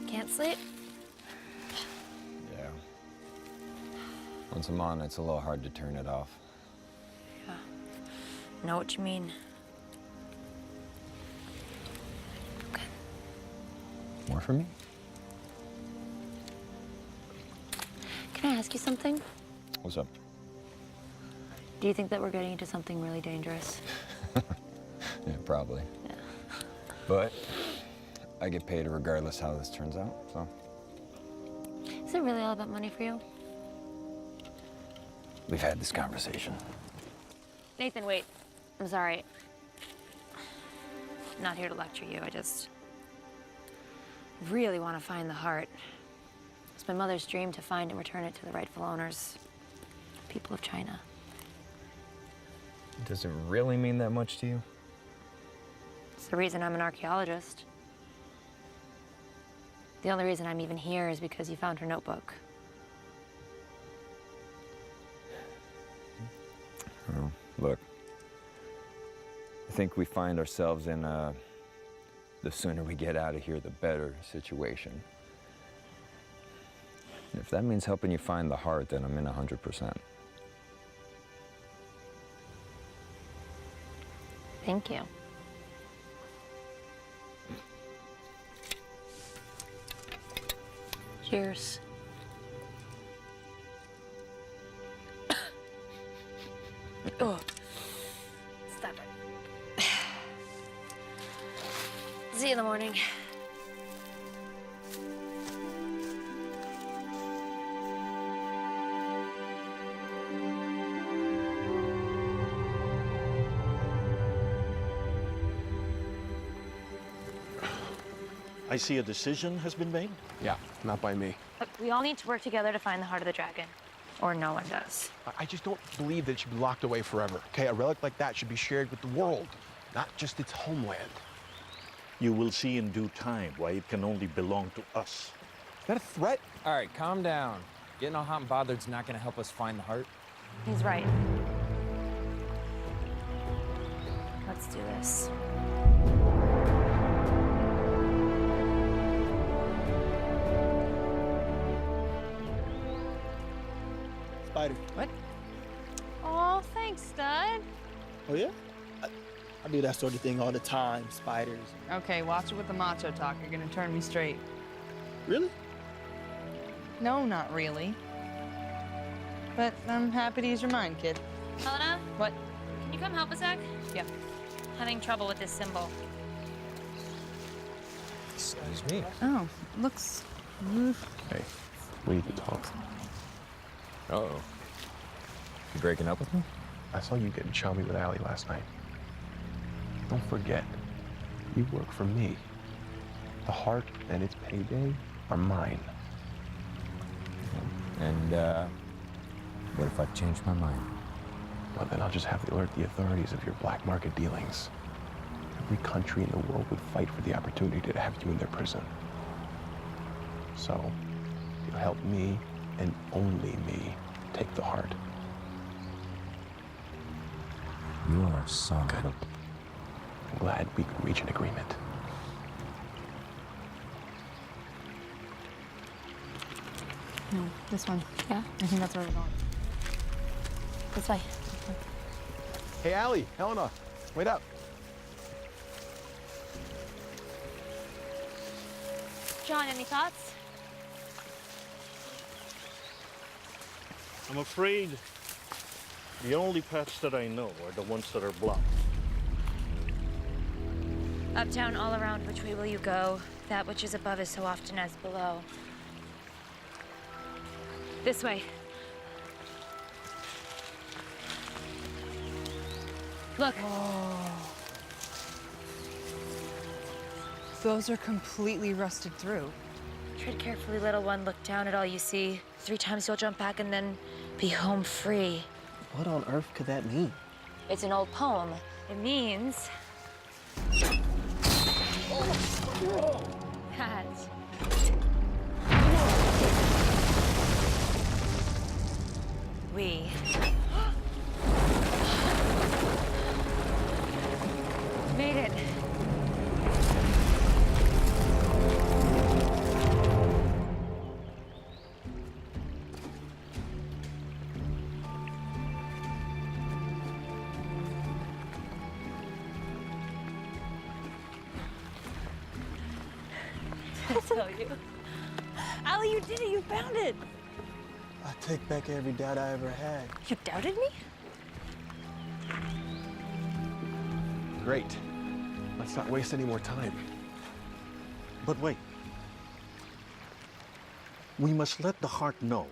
[SPEAKER 6] Can't sleep?
[SPEAKER 13] Yeah. Once I'm on, it's a little hard to turn it off.
[SPEAKER 6] Yeah. Know what you mean. Okay.
[SPEAKER 13] More for me?
[SPEAKER 6] Can I ask you something?
[SPEAKER 13] What's up?
[SPEAKER 6] Do you think that we're getting into something really dangerous?
[SPEAKER 13] Yeah, probably.
[SPEAKER 6] Yeah.
[SPEAKER 13] But I get paid regardless how this turns out, so.
[SPEAKER 6] Is it really all about money for you?
[SPEAKER 13] We've had this conversation.
[SPEAKER 6] Nathan, wait. I'm sorry. I'm not here to lecture you. I just really want to find the heart. It's my mother's dream to find and return it to the rightful owners, people of China.
[SPEAKER 13] Does it really mean that much to you?
[SPEAKER 6] It's the reason I'm an archaeologist. The only reason I'm even here is because you found her notebook.
[SPEAKER 13] Oh, look. I think we find ourselves in a the sooner we get out of here, the better situation. If that means helping you find the heart, then I'm in 100%.
[SPEAKER 6] Thank you. Cheers. Oh, stop it. See you in the morning.
[SPEAKER 16] I see a decision has been made?
[SPEAKER 15] Yeah, not by me.
[SPEAKER 6] Look, we all need to work together to find the heart of the dragon. Or no one does.
[SPEAKER 15] I just don't believe that it should be locked away forever, okay? A relic like that should be shared with the world, not just its homeland.
[SPEAKER 16] You will see in due time why it can only belong to us.
[SPEAKER 15] Is that a threat?
[SPEAKER 13] All right, calm down. Getting all hot and bothered's not gonna help us find the heart.
[SPEAKER 6] He's right. Let's do this.
[SPEAKER 8] Spider.
[SPEAKER 7] What? Oh, thanks, Stud.
[SPEAKER 8] Oh, yeah? I do that sort of thing all the time, spiders.
[SPEAKER 7] Okay, watch it with the macho talk. You're gonna turn me straight.
[SPEAKER 8] Really?
[SPEAKER 7] No, not really. But I'm happy to use your mind, kid.
[SPEAKER 6] Helena?
[SPEAKER 7] What?
[SPEAKER 6] Can you come help a sec?
[SPEAKER 7] Yeah.
[SPEAKER 6] Having trouble with this symbol.
[SPEAKER 13] Excuse me.
[SPEAKER 7] Oh, looks...
[SPEAKER 15] Hey, we need to talk.
[SPEAKER 13] Uh-oh. You breaking up with me?
[SPEAKER 15] I saw you getting chummy with Allie last night. Don't forget, you work for me. The heart and its payday are mine.
[SPEAKER 13] And, what if I change my mind?
[SPEAKER 15] Well, then I'll just have to alert the authorities of your black market dealings. Every country in the world would fight for the opportunity to have you in their prison. So, you'll help me, and only me, take the heart.
[SPEAKER 13] You are so
[SPEAKER 15] good. I'm glad we could reach an agreement.
[SPEAKER 7] No, this one.
[SPEAKER 6] Yeah?
[SPEAKER 7] I think that's where we're going.
[SPEAKER 6] This way.
[SPEAKER 15] Hey, Allie, Helena, wait up.
[SPEAKER 6] John, any thoughts?
[SPEAKER 16] I'm afraid the only paths that I know are the ones that are blocked.
[SPEAKER 6] Up, down, all around, which way will you go? That which is above is so often as below. This way. Look.
[SPEAKER 7] Those are completely rusted through.
[SPEAKER 6] Tread carefully, little one. Look down at all you see. 3 times you'll jump back and then be home free.
[SPEAKER 12] What on earth could that mean?
[SPEAKER 6] It's an old poem. It means that we made it. I tell you.
[SPEAKER 7] Allie, you did it. You found it.
[SPEAKER 8] I take back every doubt I ever had.
[SPEAKER 6] You doubted me?
[SPEAKER 15] Great. Let's not waste any more time.
[SPEAKER 16] But wait. We must let the heart know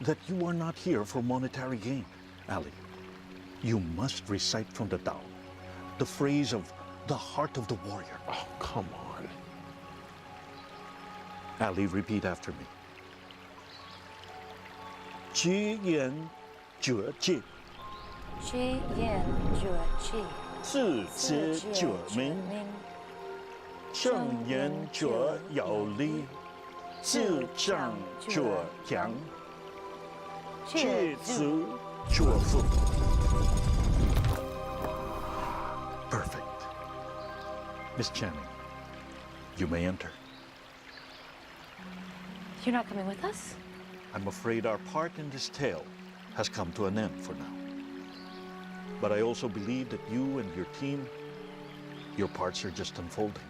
[SPEAKER 16] that you are not here for monetary gain, Ali. You must recite from the Tao the phrase of the heart of the warrior.
[SPEAKER 15] Oh, come on.
[SPEAKER 16] Ali, repeat after me. 结言绝戒，
[SPEAKER 6] 知言者智，
[SPEAKER 16] 自知者明，正言者有理，自正者强，戒足者富。Perfect. Miss Channing, you may enter.
[SPEAKER 6] You're not coming with us?
[SPEAKER 16] I'm afraid our part in this tale has come to an end for now. But I also believe that you and your team, your parts are just unfolding.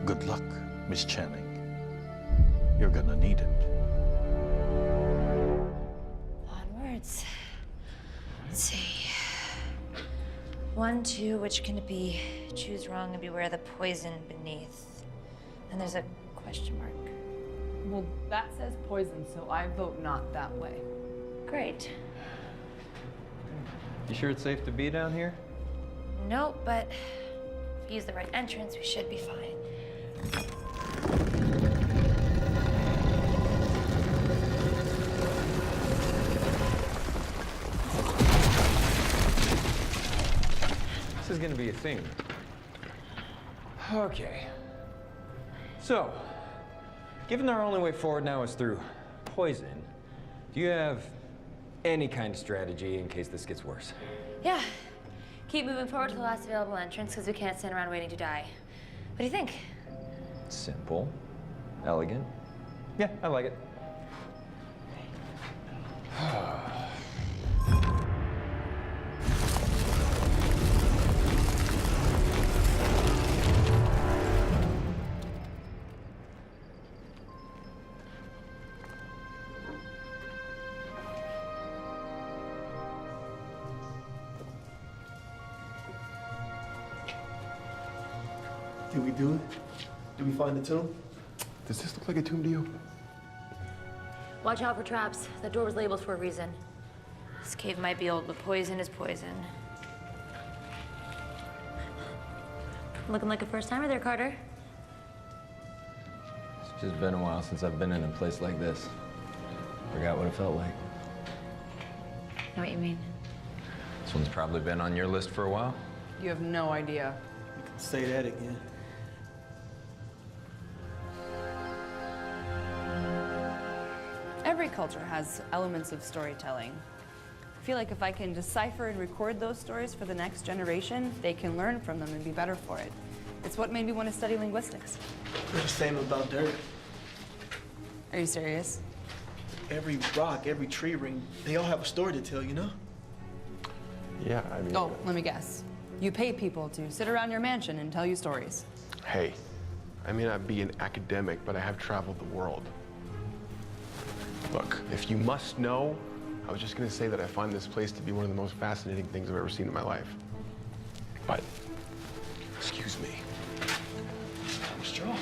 [SPEAKER 16] Good luck, Miss Channing. You're gonna need it.
[SPEAKER 6] Onwards. Let's see. 1, 2, which can it be? Choose wrong and beware the poison beneath. And there's a question mark.
[SPEAKER 7] Well, that says poison, so I vote not that way.
[SPEAKER 6] Great.
[SPEAKER 13] You sure it's safe to be down here?
[SPEAKER 6] Nope, but if we use the right entrance, we should be fine.
[SPEAKER 13] This is gonna be a thing. Okay. So, given our only way forward now is through poison, do you have any kind of strategy in case this gets worse?
[SPEAKER 6] Yeah. Keep moving forward to the last available entrance because we can't stand around waiting to die. What do you think?
[SPEAKER 13] Simple, elegant. Yeah, I like it.
[SPEAKER 8] Did we do it? Did we find the tomb? Does this look like a tomb to you?
[SPEAKER 6] Watch out for traps. That door was labeled for a reason. This cave might be old, but poison is poison. Looking like a first-timer there, Carter.
[SPEAKER 13] It's just been a while since I've been in a place like this. Forgot what it felt like.
[SPEAKER 6] I know what you mean.
[SPEAKER 13] This one's probably been on your list for a while.
[SPEAKER 7] You have no idea.
[SPEAKER 8] Say that again.
[SPEAKER 7] Every culture has elements of storytelling. I feel like if I can decipher and record those stories for the next generation, they can learn from them and be better for it. It's what made me want to study linguistics.
[SPEAKER 8] They're the same about dirt.
[SPEAKER 7] Are you serious?
[SPEAKER 8] Every rock, every tree ring, they all have a story to tell, you know?
[SPEAKER 15] Yeah, I mean...
[SPEAKER 7] Oh, let me guess. You pay people to sit around your mansion and tell you stories.
[SPEAKER 15] Hey, I may not be an academic, but I have traveled the world. Look, if you must know, I was just gonna say that I find this place to be one of the most fascinating things I've ever seen in my life. But, excuse me.
[SPEAKER 8] Straw.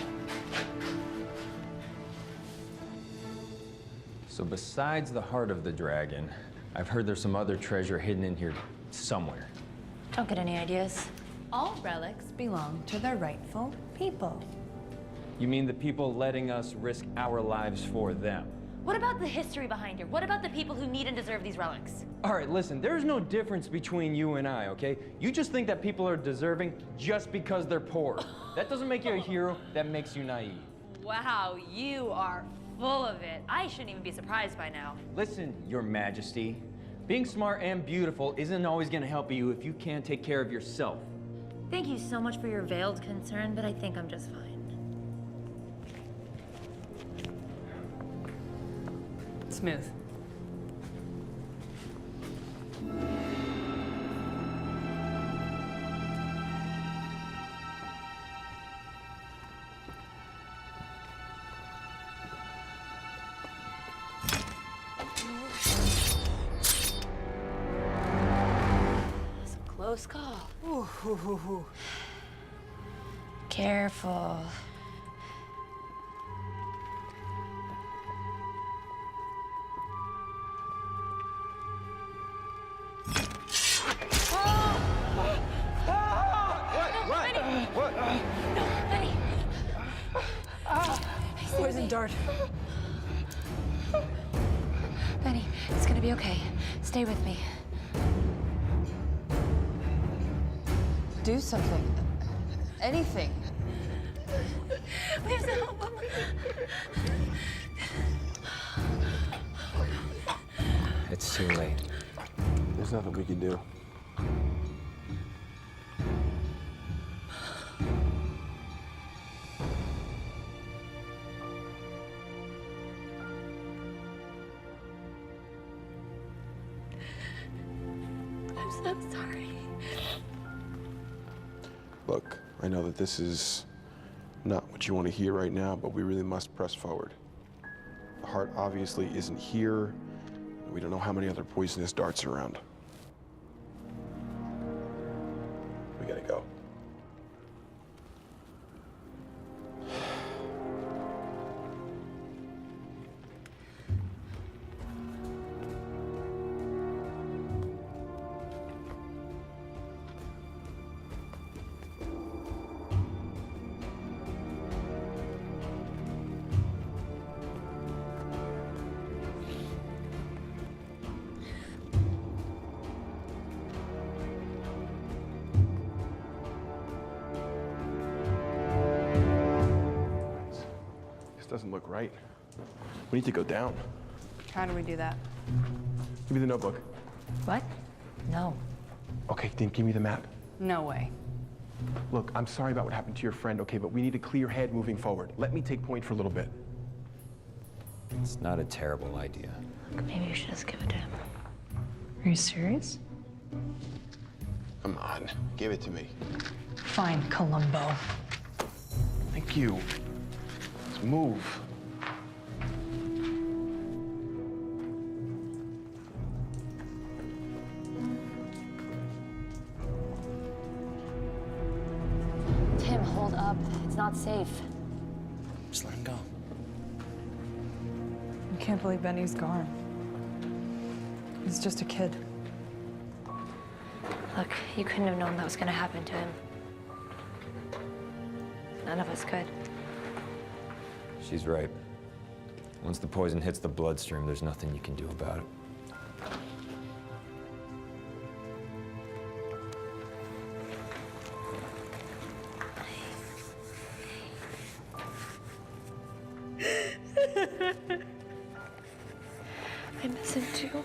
[SPEAKER 13] So besides the heart of the dragon, I've heard there's some other treasure hidden in here somewhere.
[SPEAKER 6] Don't get any ideas.
[SPEAKER 7] All relics belong to their rightful people.
[SPEAKER 13] You mean the people letting us risk our lives for them?
[SPEAKER 6] What about the history behind it? What about the people who need and deserve these relics?
[SPEAKER 13] All right, listen, there's no difference between you and I, okay? You just think that people are deserving just because they're poor. That doesn't make you a hero, that makes you naive.
[SPEAKER 6] Wow, you are full of it. I shouldn't even be surprised by now.
[SPEAKER 13] Listen, Your Majesty, being smart and beautiful isn't always gonna help you if you can't take care of yourself.
[SPEAKER 6] Thank you so much for your veiled concern, but I think I'm just fine.
[SPEAKER 7] Smooth.
[SPEAKER 6] close call. Careful.
[SPEAKER 13] What?
[SPEAKER 6] No, Benny.
[SPEAKER 1] Poison dart.
[SPEAKER 6] Benny, it's gonna be okay. Stay with me.
[SPEAKER 7] Do something. Anything.
[SPEAKER 6] We have to help him.
[SPEAKER 13] It's too late.
[SPEAKER 11] There's nothing we can do.
[SPEAKER 6] I'm so sorry.
[SPEAKER 11] Look, I know that this is not what you want to hear right now, but we really must press forward. The heart obviously isn't here. And we don't know how many other poisonous darts are around. We gotta go. Doesn't look right. We need to go down.
[SPEAKER 7] How do we do that?
[SPEAKER 11] Give me the notebook.
[SPEAKER 6] What? No.
[SPEAKER 11] Okay, then give me the map.
[SPEAKER 7] No way.
[SPEAKER 11] Look, I'm sorry about what happened to your friend, okay, but we need a clear head moving forward. Let me take point for a little bit.
[SPEAKER 13] It's not a terrible idea.
[SPEAKER 14] Maybe you should just give it to him. Are you serious?
[SPEAKER 11] Come on, give it to me.
[SPEAKER 14] Fine, Columbo.
[SPEAKER 11] Thank you. Let's move.
[SPEAKER 6] Tim, hold up. It's not safe.
[SPEAKER 17] Just let him go.
[SPEAKER 7] I can't believe Benny's gone. He's just a kid.
[SPEAKER 6] Look, you couldn't have known that was gonna happen to him. None of us could.
[SPEAKER 13] She's right. Once the poison hits the bloodstream, there's nothing you can do about it.
[SPEAKER 6] I miss him too.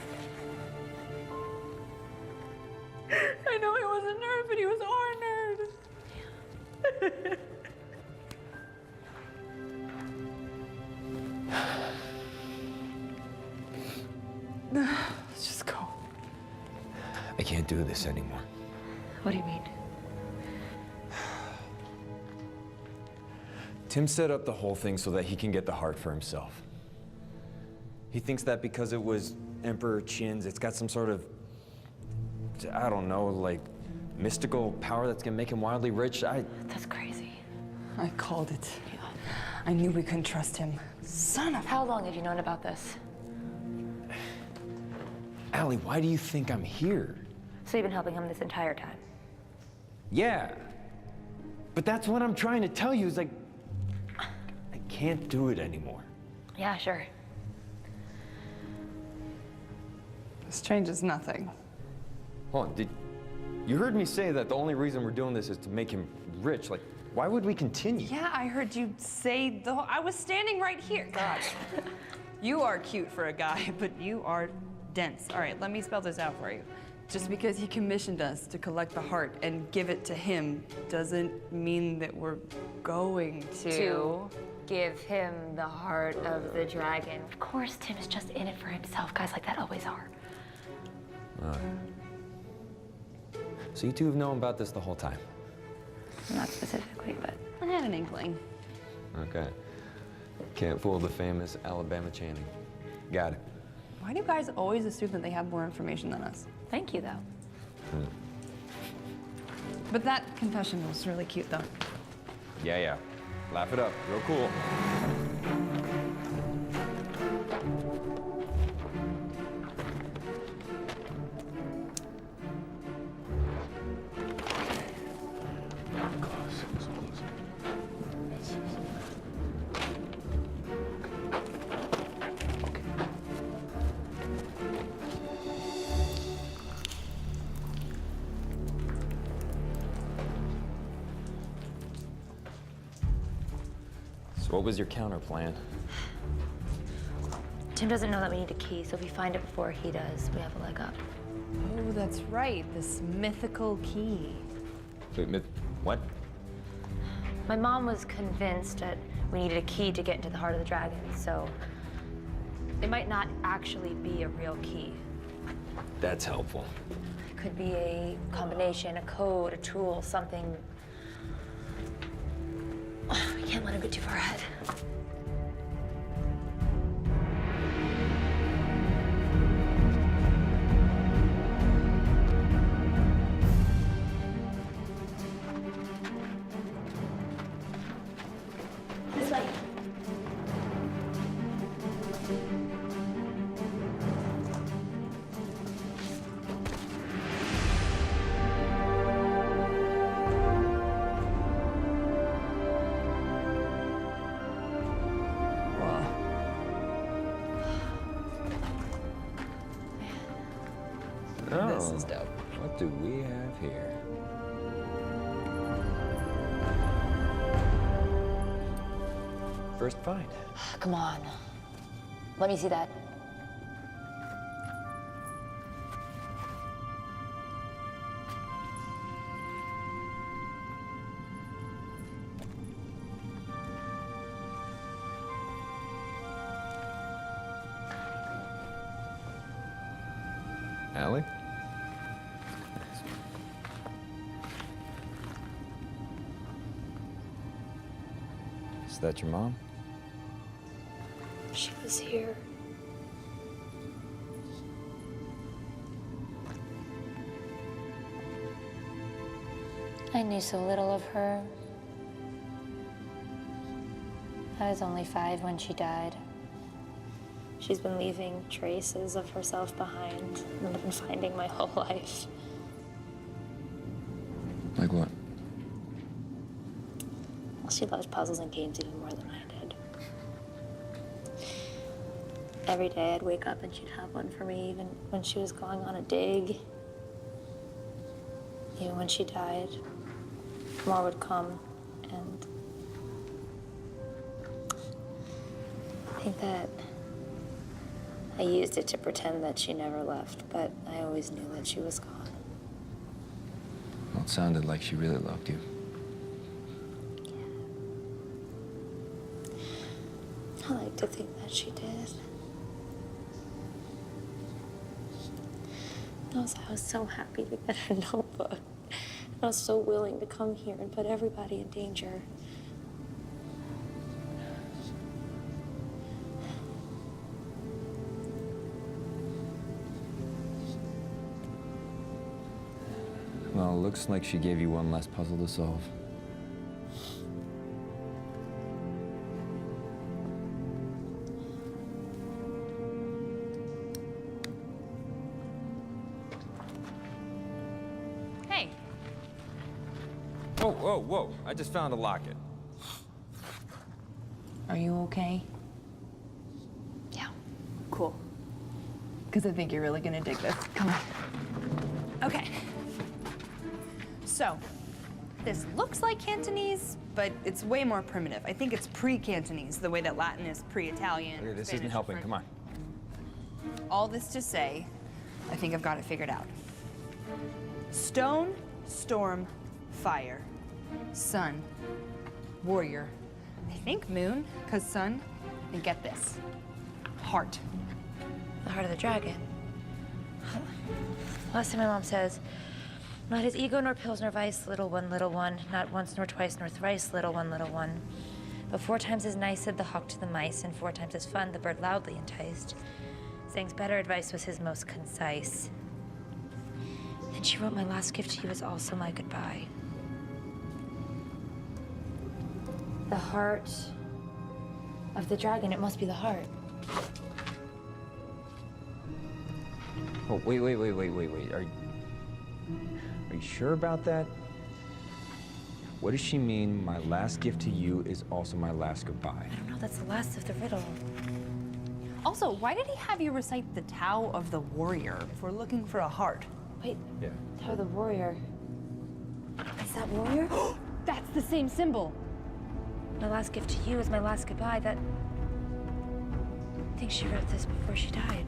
[SPEAKER 6] I know he was a nerd, but he was our nerd.
[SPEAKER 7] Let's just go.
[SPEAKER 13] I can't do this anymore.
[SPEAKER 6] What do you mean?
[SPEAKER 13] Tim set up the whole thing so that he can get the heart for himself. He thinks that because it was Emperor Qin's, it's got some sort of, I don't know, like, mystical power that's gonna make him wildly rich.
[SPEAKER 6] That's crazy.
[SPEAKER 7] I called it. I knew we couldn't trust him. Son of...
[SPEAKER 6] How long have you known about this?
[SPEAKER 13] Allie, why do you think I'm here?
[SPEAKER 6] So you've been helping him this entire time?
[SPEAKER 13] Yeah. But that's what I'm trying to tell you, is like, I can't do it anymore.
[SPEAKER 6] Yeah, sure.
[SPEAKER 7] This changes nothing.
[SPEAKER 13] Hold on, you heard me say that the only reason we're doing this is to make him rich. Like, why would we continue?
[SPEAKER 7] Yeah, I heard you say the whole... I was standing right here. Gosh. You are cute for a guy, but you are dense. All right, let me spell this out for you. Just because he commissioned us to collect the heart and give it to him doesn't mean that we're going
[SPEAKER 6] To give him the heart of the dragon. Of course, Tim is just in it for himself. Guys like that always are.
[SPEAKER 13] So you two have known about this the whole time?
[SPEAKER 6] Not specifically, but...
[SPEAKER 7] I had an inkling.
[SPEAKER 13] Okay. Can't fool the famous Alabama Channing. Got it.
[SPEAKER 7] Why do you guys always assume that they have more information than us?
[SPEAKER 6] Thank you, though.
[SPEAKER 7] But that confession was really cute, though.
[SPEAKER 13] Yeah, yeah. Laugh it up. Real cool. So what was your counter plan?
[SPEAKER 6] Tim doesn't know that we need a key, so if we find it before he does, we have a leg up.
[SPEAKER 7] Oh, that's right. This mythical key.
[SPEAKER 13] Wait, what?
[SPEAKER 6] My mom was convinced that we needed a key to get into the heart of the dragon, so it might not actually be a real key.
[SPEAKER 13] That's helpful.
[SPEAKER 6] It could be a combination, a code, a tool, something. Oh, we can't let him get too far ahead. This way.
[SPEAKER 13] This is dope. What do we have here? First find.
[SPEAKER 6] Come on. Let me see that.
[SPEAKER 13] Allie? Is that your mom?
[SPEAKER 6] She was here. I knew so little of her. I was only 5 when she died. She's been leaving traces of herself behind, and I've been finding my whole life.
[SPEAKER 13] Like what?
[SPEAKER 6] Well, she loves puzzles and games even more than I did. Every day I'd wake up and she'd have one for me, even when she was going on a dig. Even when she died, more would come, and I think that I used it to pretend that she never left, but I always knew that she was gone.
[SPEAKER 13] Well, it sounded like she really loved you.
[SPEAKER 6] I like to think that she did. I was so happy to get her notebook. I was so willing to come here and put everybody in danger.
[SPEAKER 13] Well, it looks like she gave you one less puzzle to solve.
[SPEAKER 7] Hey.
[SPEAKER 13] Whoa, whoa, whoa. I just found a locket.
[SPEAKER 7] Are you okay?
[SPEAKER 6] Yeah.
[SPEAKER 7] Cool. Because I think you're really gonna dig this. Come on. Okay. So, this looks like Cantonese, but it's way more primitive. I think it's pre-Cantonese, the way that Latin is pre-Italian.
[SPEAKER 13] Okay, this
[SPEAKER 7] Spanish
[SPEAKER 13] isn't
[SPEAKER 7] or
[SPEAKER 13] helping.
[SPEAKER 7] French.
[SPEAKER 13] Come on.
[SPEAKER 7] All this to say, I think I've got it figured out. Stone, storm, fire, sun, warrior. I think moon, because sun, and get this, heart.
[SPEAKER 6] The heart of the dragon. Last thing my mom says, not his ego nor pills nor vice, little one, not once nor twice nor thrice, little one. But 4 times as nice said the hawk to the mice, and 4 times as fun the bird loudly enticed. Saying's better advice was his most concise. Then she wrote, my last gift to you is also my goodbye. The heart of the dragon. It must be the heart.
[SPEAKER 13] Oh, wait. Are you sure about that? What does she mean, my last gift to you is also my last goodbye?
[SPEAKER 6] I don't know, that's the last of the riddle.
[SPEAKER 7] Also, why did he have you recite the Tao of the Warrior if we're looking for a heart?
[SPEAKER 6] Wait,
[SPEAKER 13] Yeah.
[SPEAKER 6] Tao of the Warrior. Is that warrior?
[SPEAKER 9] That's the same symbol.
[SPEAKER 6] My last gift to you is my last goodbye. I think she wrote this before she died.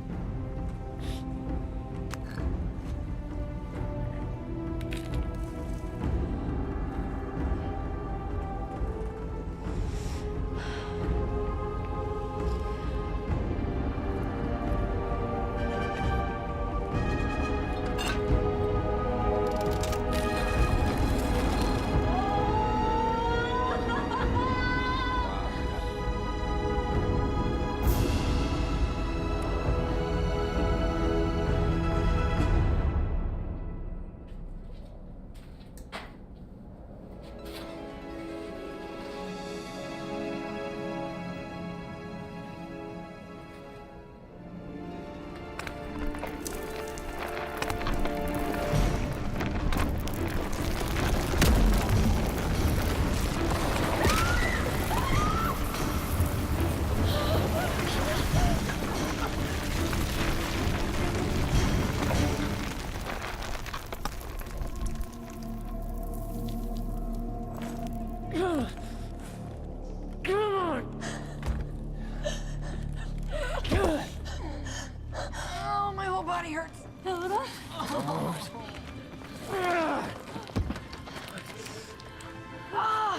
[SPEAKER 7] Oh, my whole body hurts. Oh,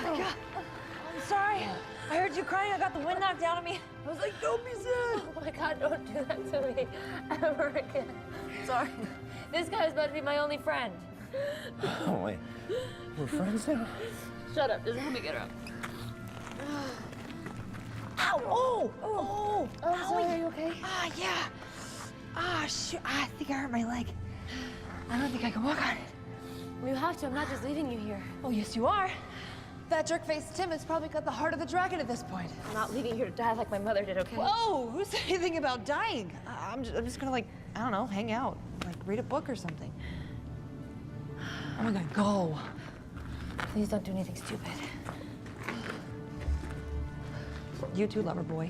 [SPEAKER 7] God. I'm sorry. I heard you crying. I got the wind knocked out of me. I was like, don't be sad.
[SPEAKER 6] Oh my God, don't do that to me ever again.
[SPEAKER 7] Sorry.
[SPEAKER 6] This guy was about to be my only friend.
[SPEAKER 13] Oh, wait. We're friends now?
[SPEAKER 6] Shut up, just let me get up.
[SPEAKER 7] Ow! Oh! Oh!
[SPEAKER 6] Oh, sorry, are you okay?
[SPEAKER 7] Ah, yeah. Ah, shoot. I think I hurt my leg. I don't think I can walk on it.
[SPEAKER 6] Well, you have to. I'm not just leaving you here.
[SPEAKER 7] Oh, yes, you are. That jerk-faced Tim has probably got the heart of the dragon at this point.
[SPEAKER 6] I'm not leaving you here to die like my mother did, okay?
[SPEAKER 7] Whoa! Who said anything about dying? I'm just gonna, like, I don't know, hang out. Like, read a book or something. Oh my God, go.
[SPEAKER 6] Please don't do anything stupid.
[SPEAKER 7] You too, lover boy.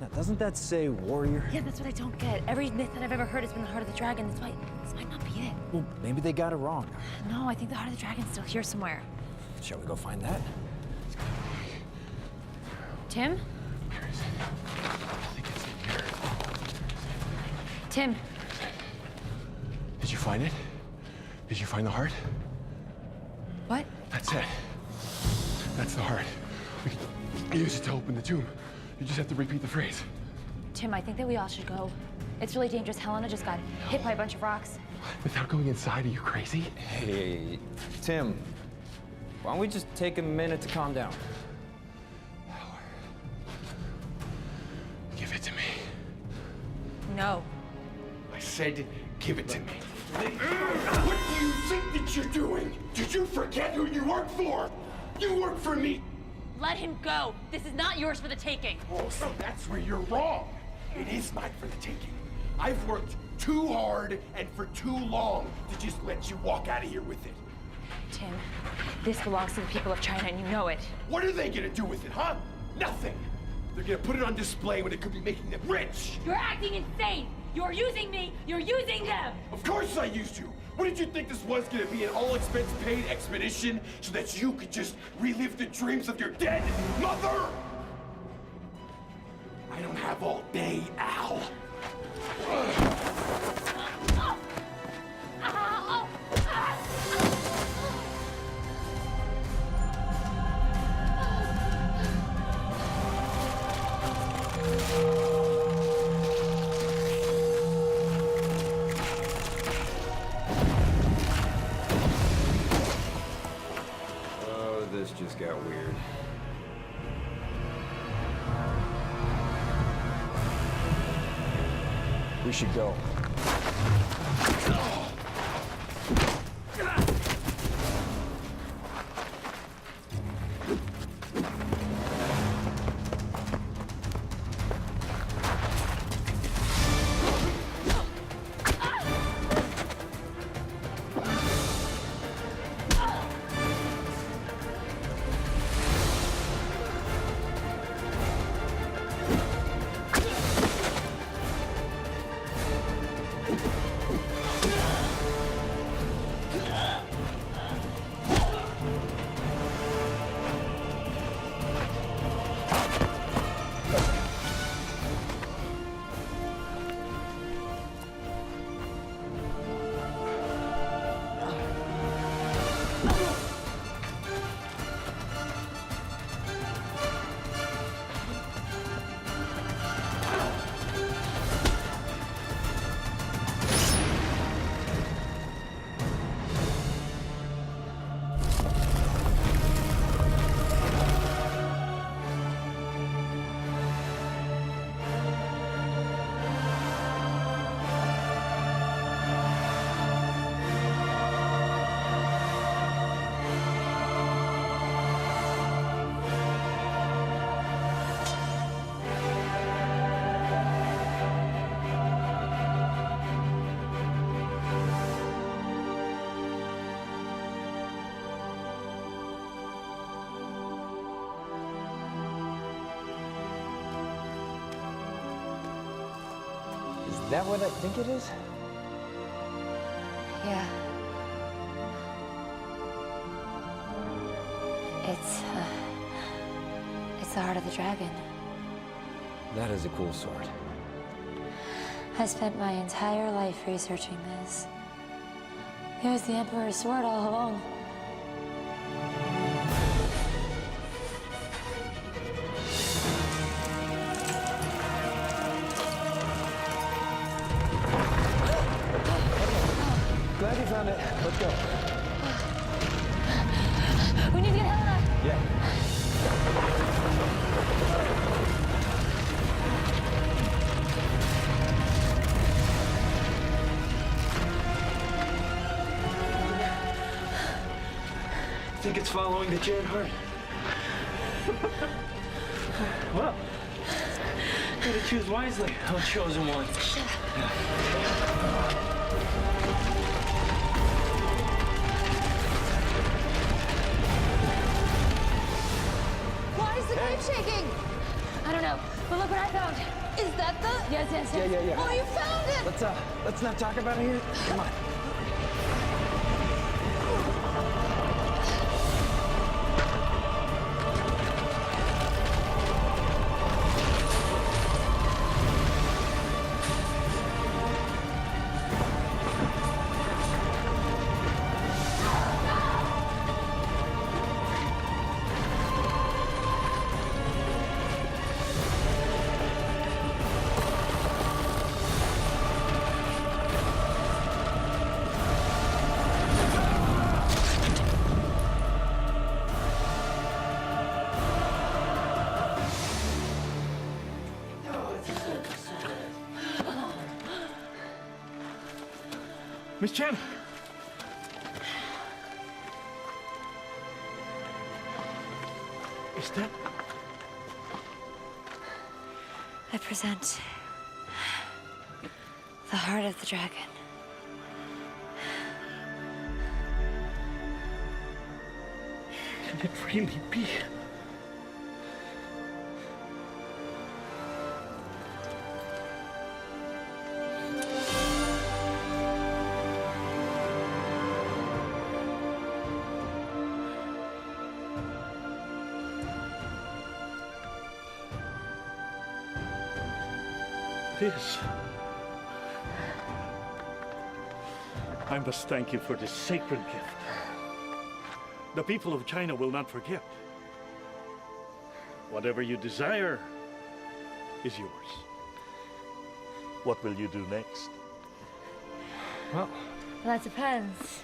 [SPEAKER 13] Now, doesn't that say warrior?
[SPEAKER 6] Yeah, that's what I don't get. Every myth that I've ever heard has been the heart of the dragon. That's why this might not be it.
[SPEAKER 13] Well, maybe they got it wrong.
[SPEAKER 6] No, I think the heart of the dragon's still here somewhere.
[SPEAKER 13] Shall we go find that?
[SPEAKER 6] Tim? Tim.
[SPEAKER 15] Did you find it? Did you find the heart?
[SPEAKER 6] What?
[SPEAKER 15] That's it. That's the heart. We can use it to open the tomb. You just have to repeat the phrase.
[SPEAKER 6] Tim, I think that we all should go. It's really dangerous. Helena just got hit by a bunch of rocks.
[SPEAKER 15] Without going inside, are you crazy?
[SPEAKER 13] Hey, Tim. Why don't we just take a minute to calm down?
[SPEAKER 15] Give it to me.
[SPEAKER 7] No.
[SPEAKER 15] I said, give it to me. What do you think that you're doing? Did you forget who you work for? You work for me.
[SPEAKER 6] Let him go. This is not yours for the taking.
[SPEAKER 15] Oh, so that's where you're wrong. It is mine for the taking. I've worked too hard and for too long to just let you walk out of here with it.
[SPEAKER 6] Tim, this belongs to the people of China, and you know it.
[SPEAKER 15] What are they gonna do with it, huh? Nothing. They're gonna put it on display when it could be making them rich.
[SPEAKER 6] You're acting insane. You're using me. You're using them.
[SPEAKER 15] Of course I used you. What did you think this was gonna be, an all-expense-paid expedition so that you could just relive the dreams of your dead mother? I don't have all day, Al.
[SPEAKER 13] Oh, this just got weird.
[SPEAKER 17] we should go.
[SPEAKER 5] Is that what I think it is?
[SPEAKER 6] Yeah. It's the heart of the dragon.
[SPEAKER 13] That is a cool sword.
[SPEAKER 6] I spent my entire life researching this. It was the Emperor's sword all along.
[SPEAKER 5] Glad you found it. Let's go.
[SPEAKER 6] We need to get Helena.
[SPEAKER 5] Yeah.
[SPEAKER 3] Think it's following the Jet heart? Well, gotta choose wisely. I'll chosen one.
[SPEAKER 1] Why is the knife shaking?
[SPEAKER 6] I don't know, but look what I found.
[SPEAKER 1] Is that the?
[SPEAKER 6] Yes, yes, yes.
[SPEAKER 5] Yeah.
[SPEAKER 1] Oh, you found it!
[SPEAKER 5] Let's not talk about it here. Come on.
[SPEAKER 16] Miss Chen! Is that...
[SPEAKER 6] I present the heart of the dragon.
[SPEAKER 16] Can it really be? This. I must thank you for this sacred gift. The people of China will not forget. Whatever you desire is yours. What will you do next?
[SPEAKER 6] Well, that depends.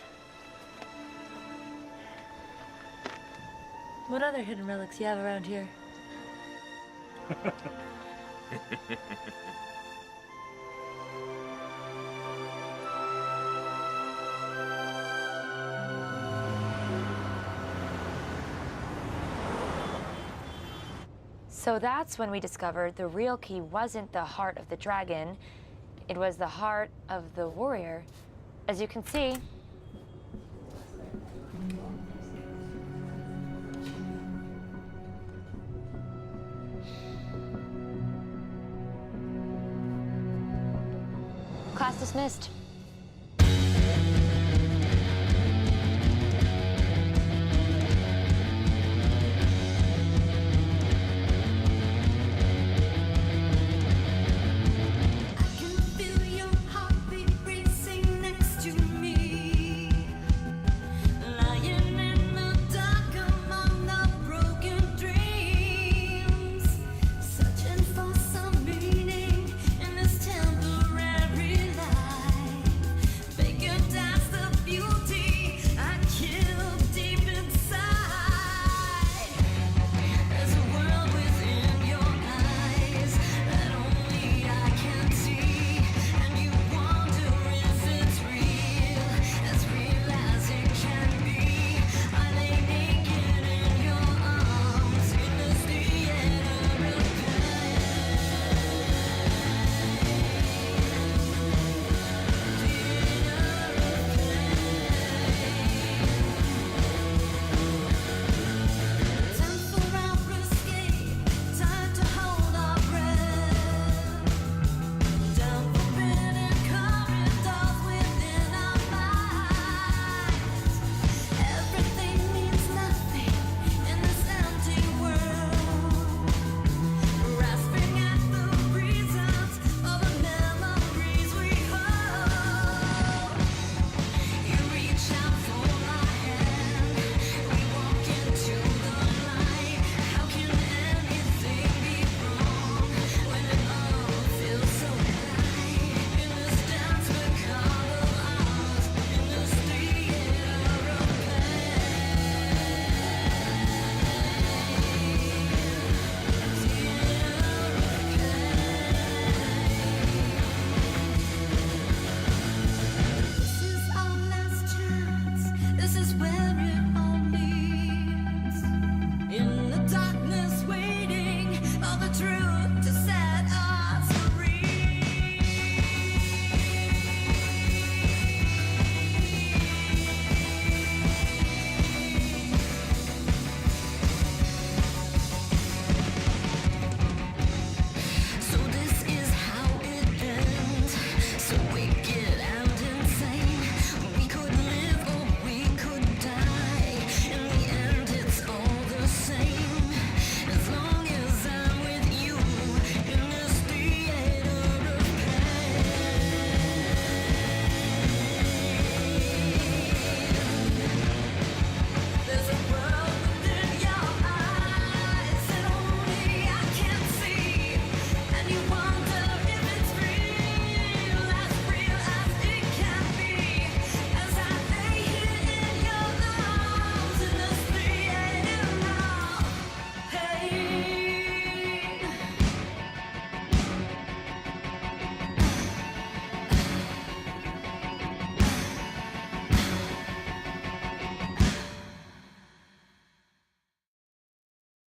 [SPEAKER 6] What other hidden relics you have around here? So that's when we discovered the real key wasn't the heart of the dragon, it was the heart of the warrior. As you can see, class dismissed.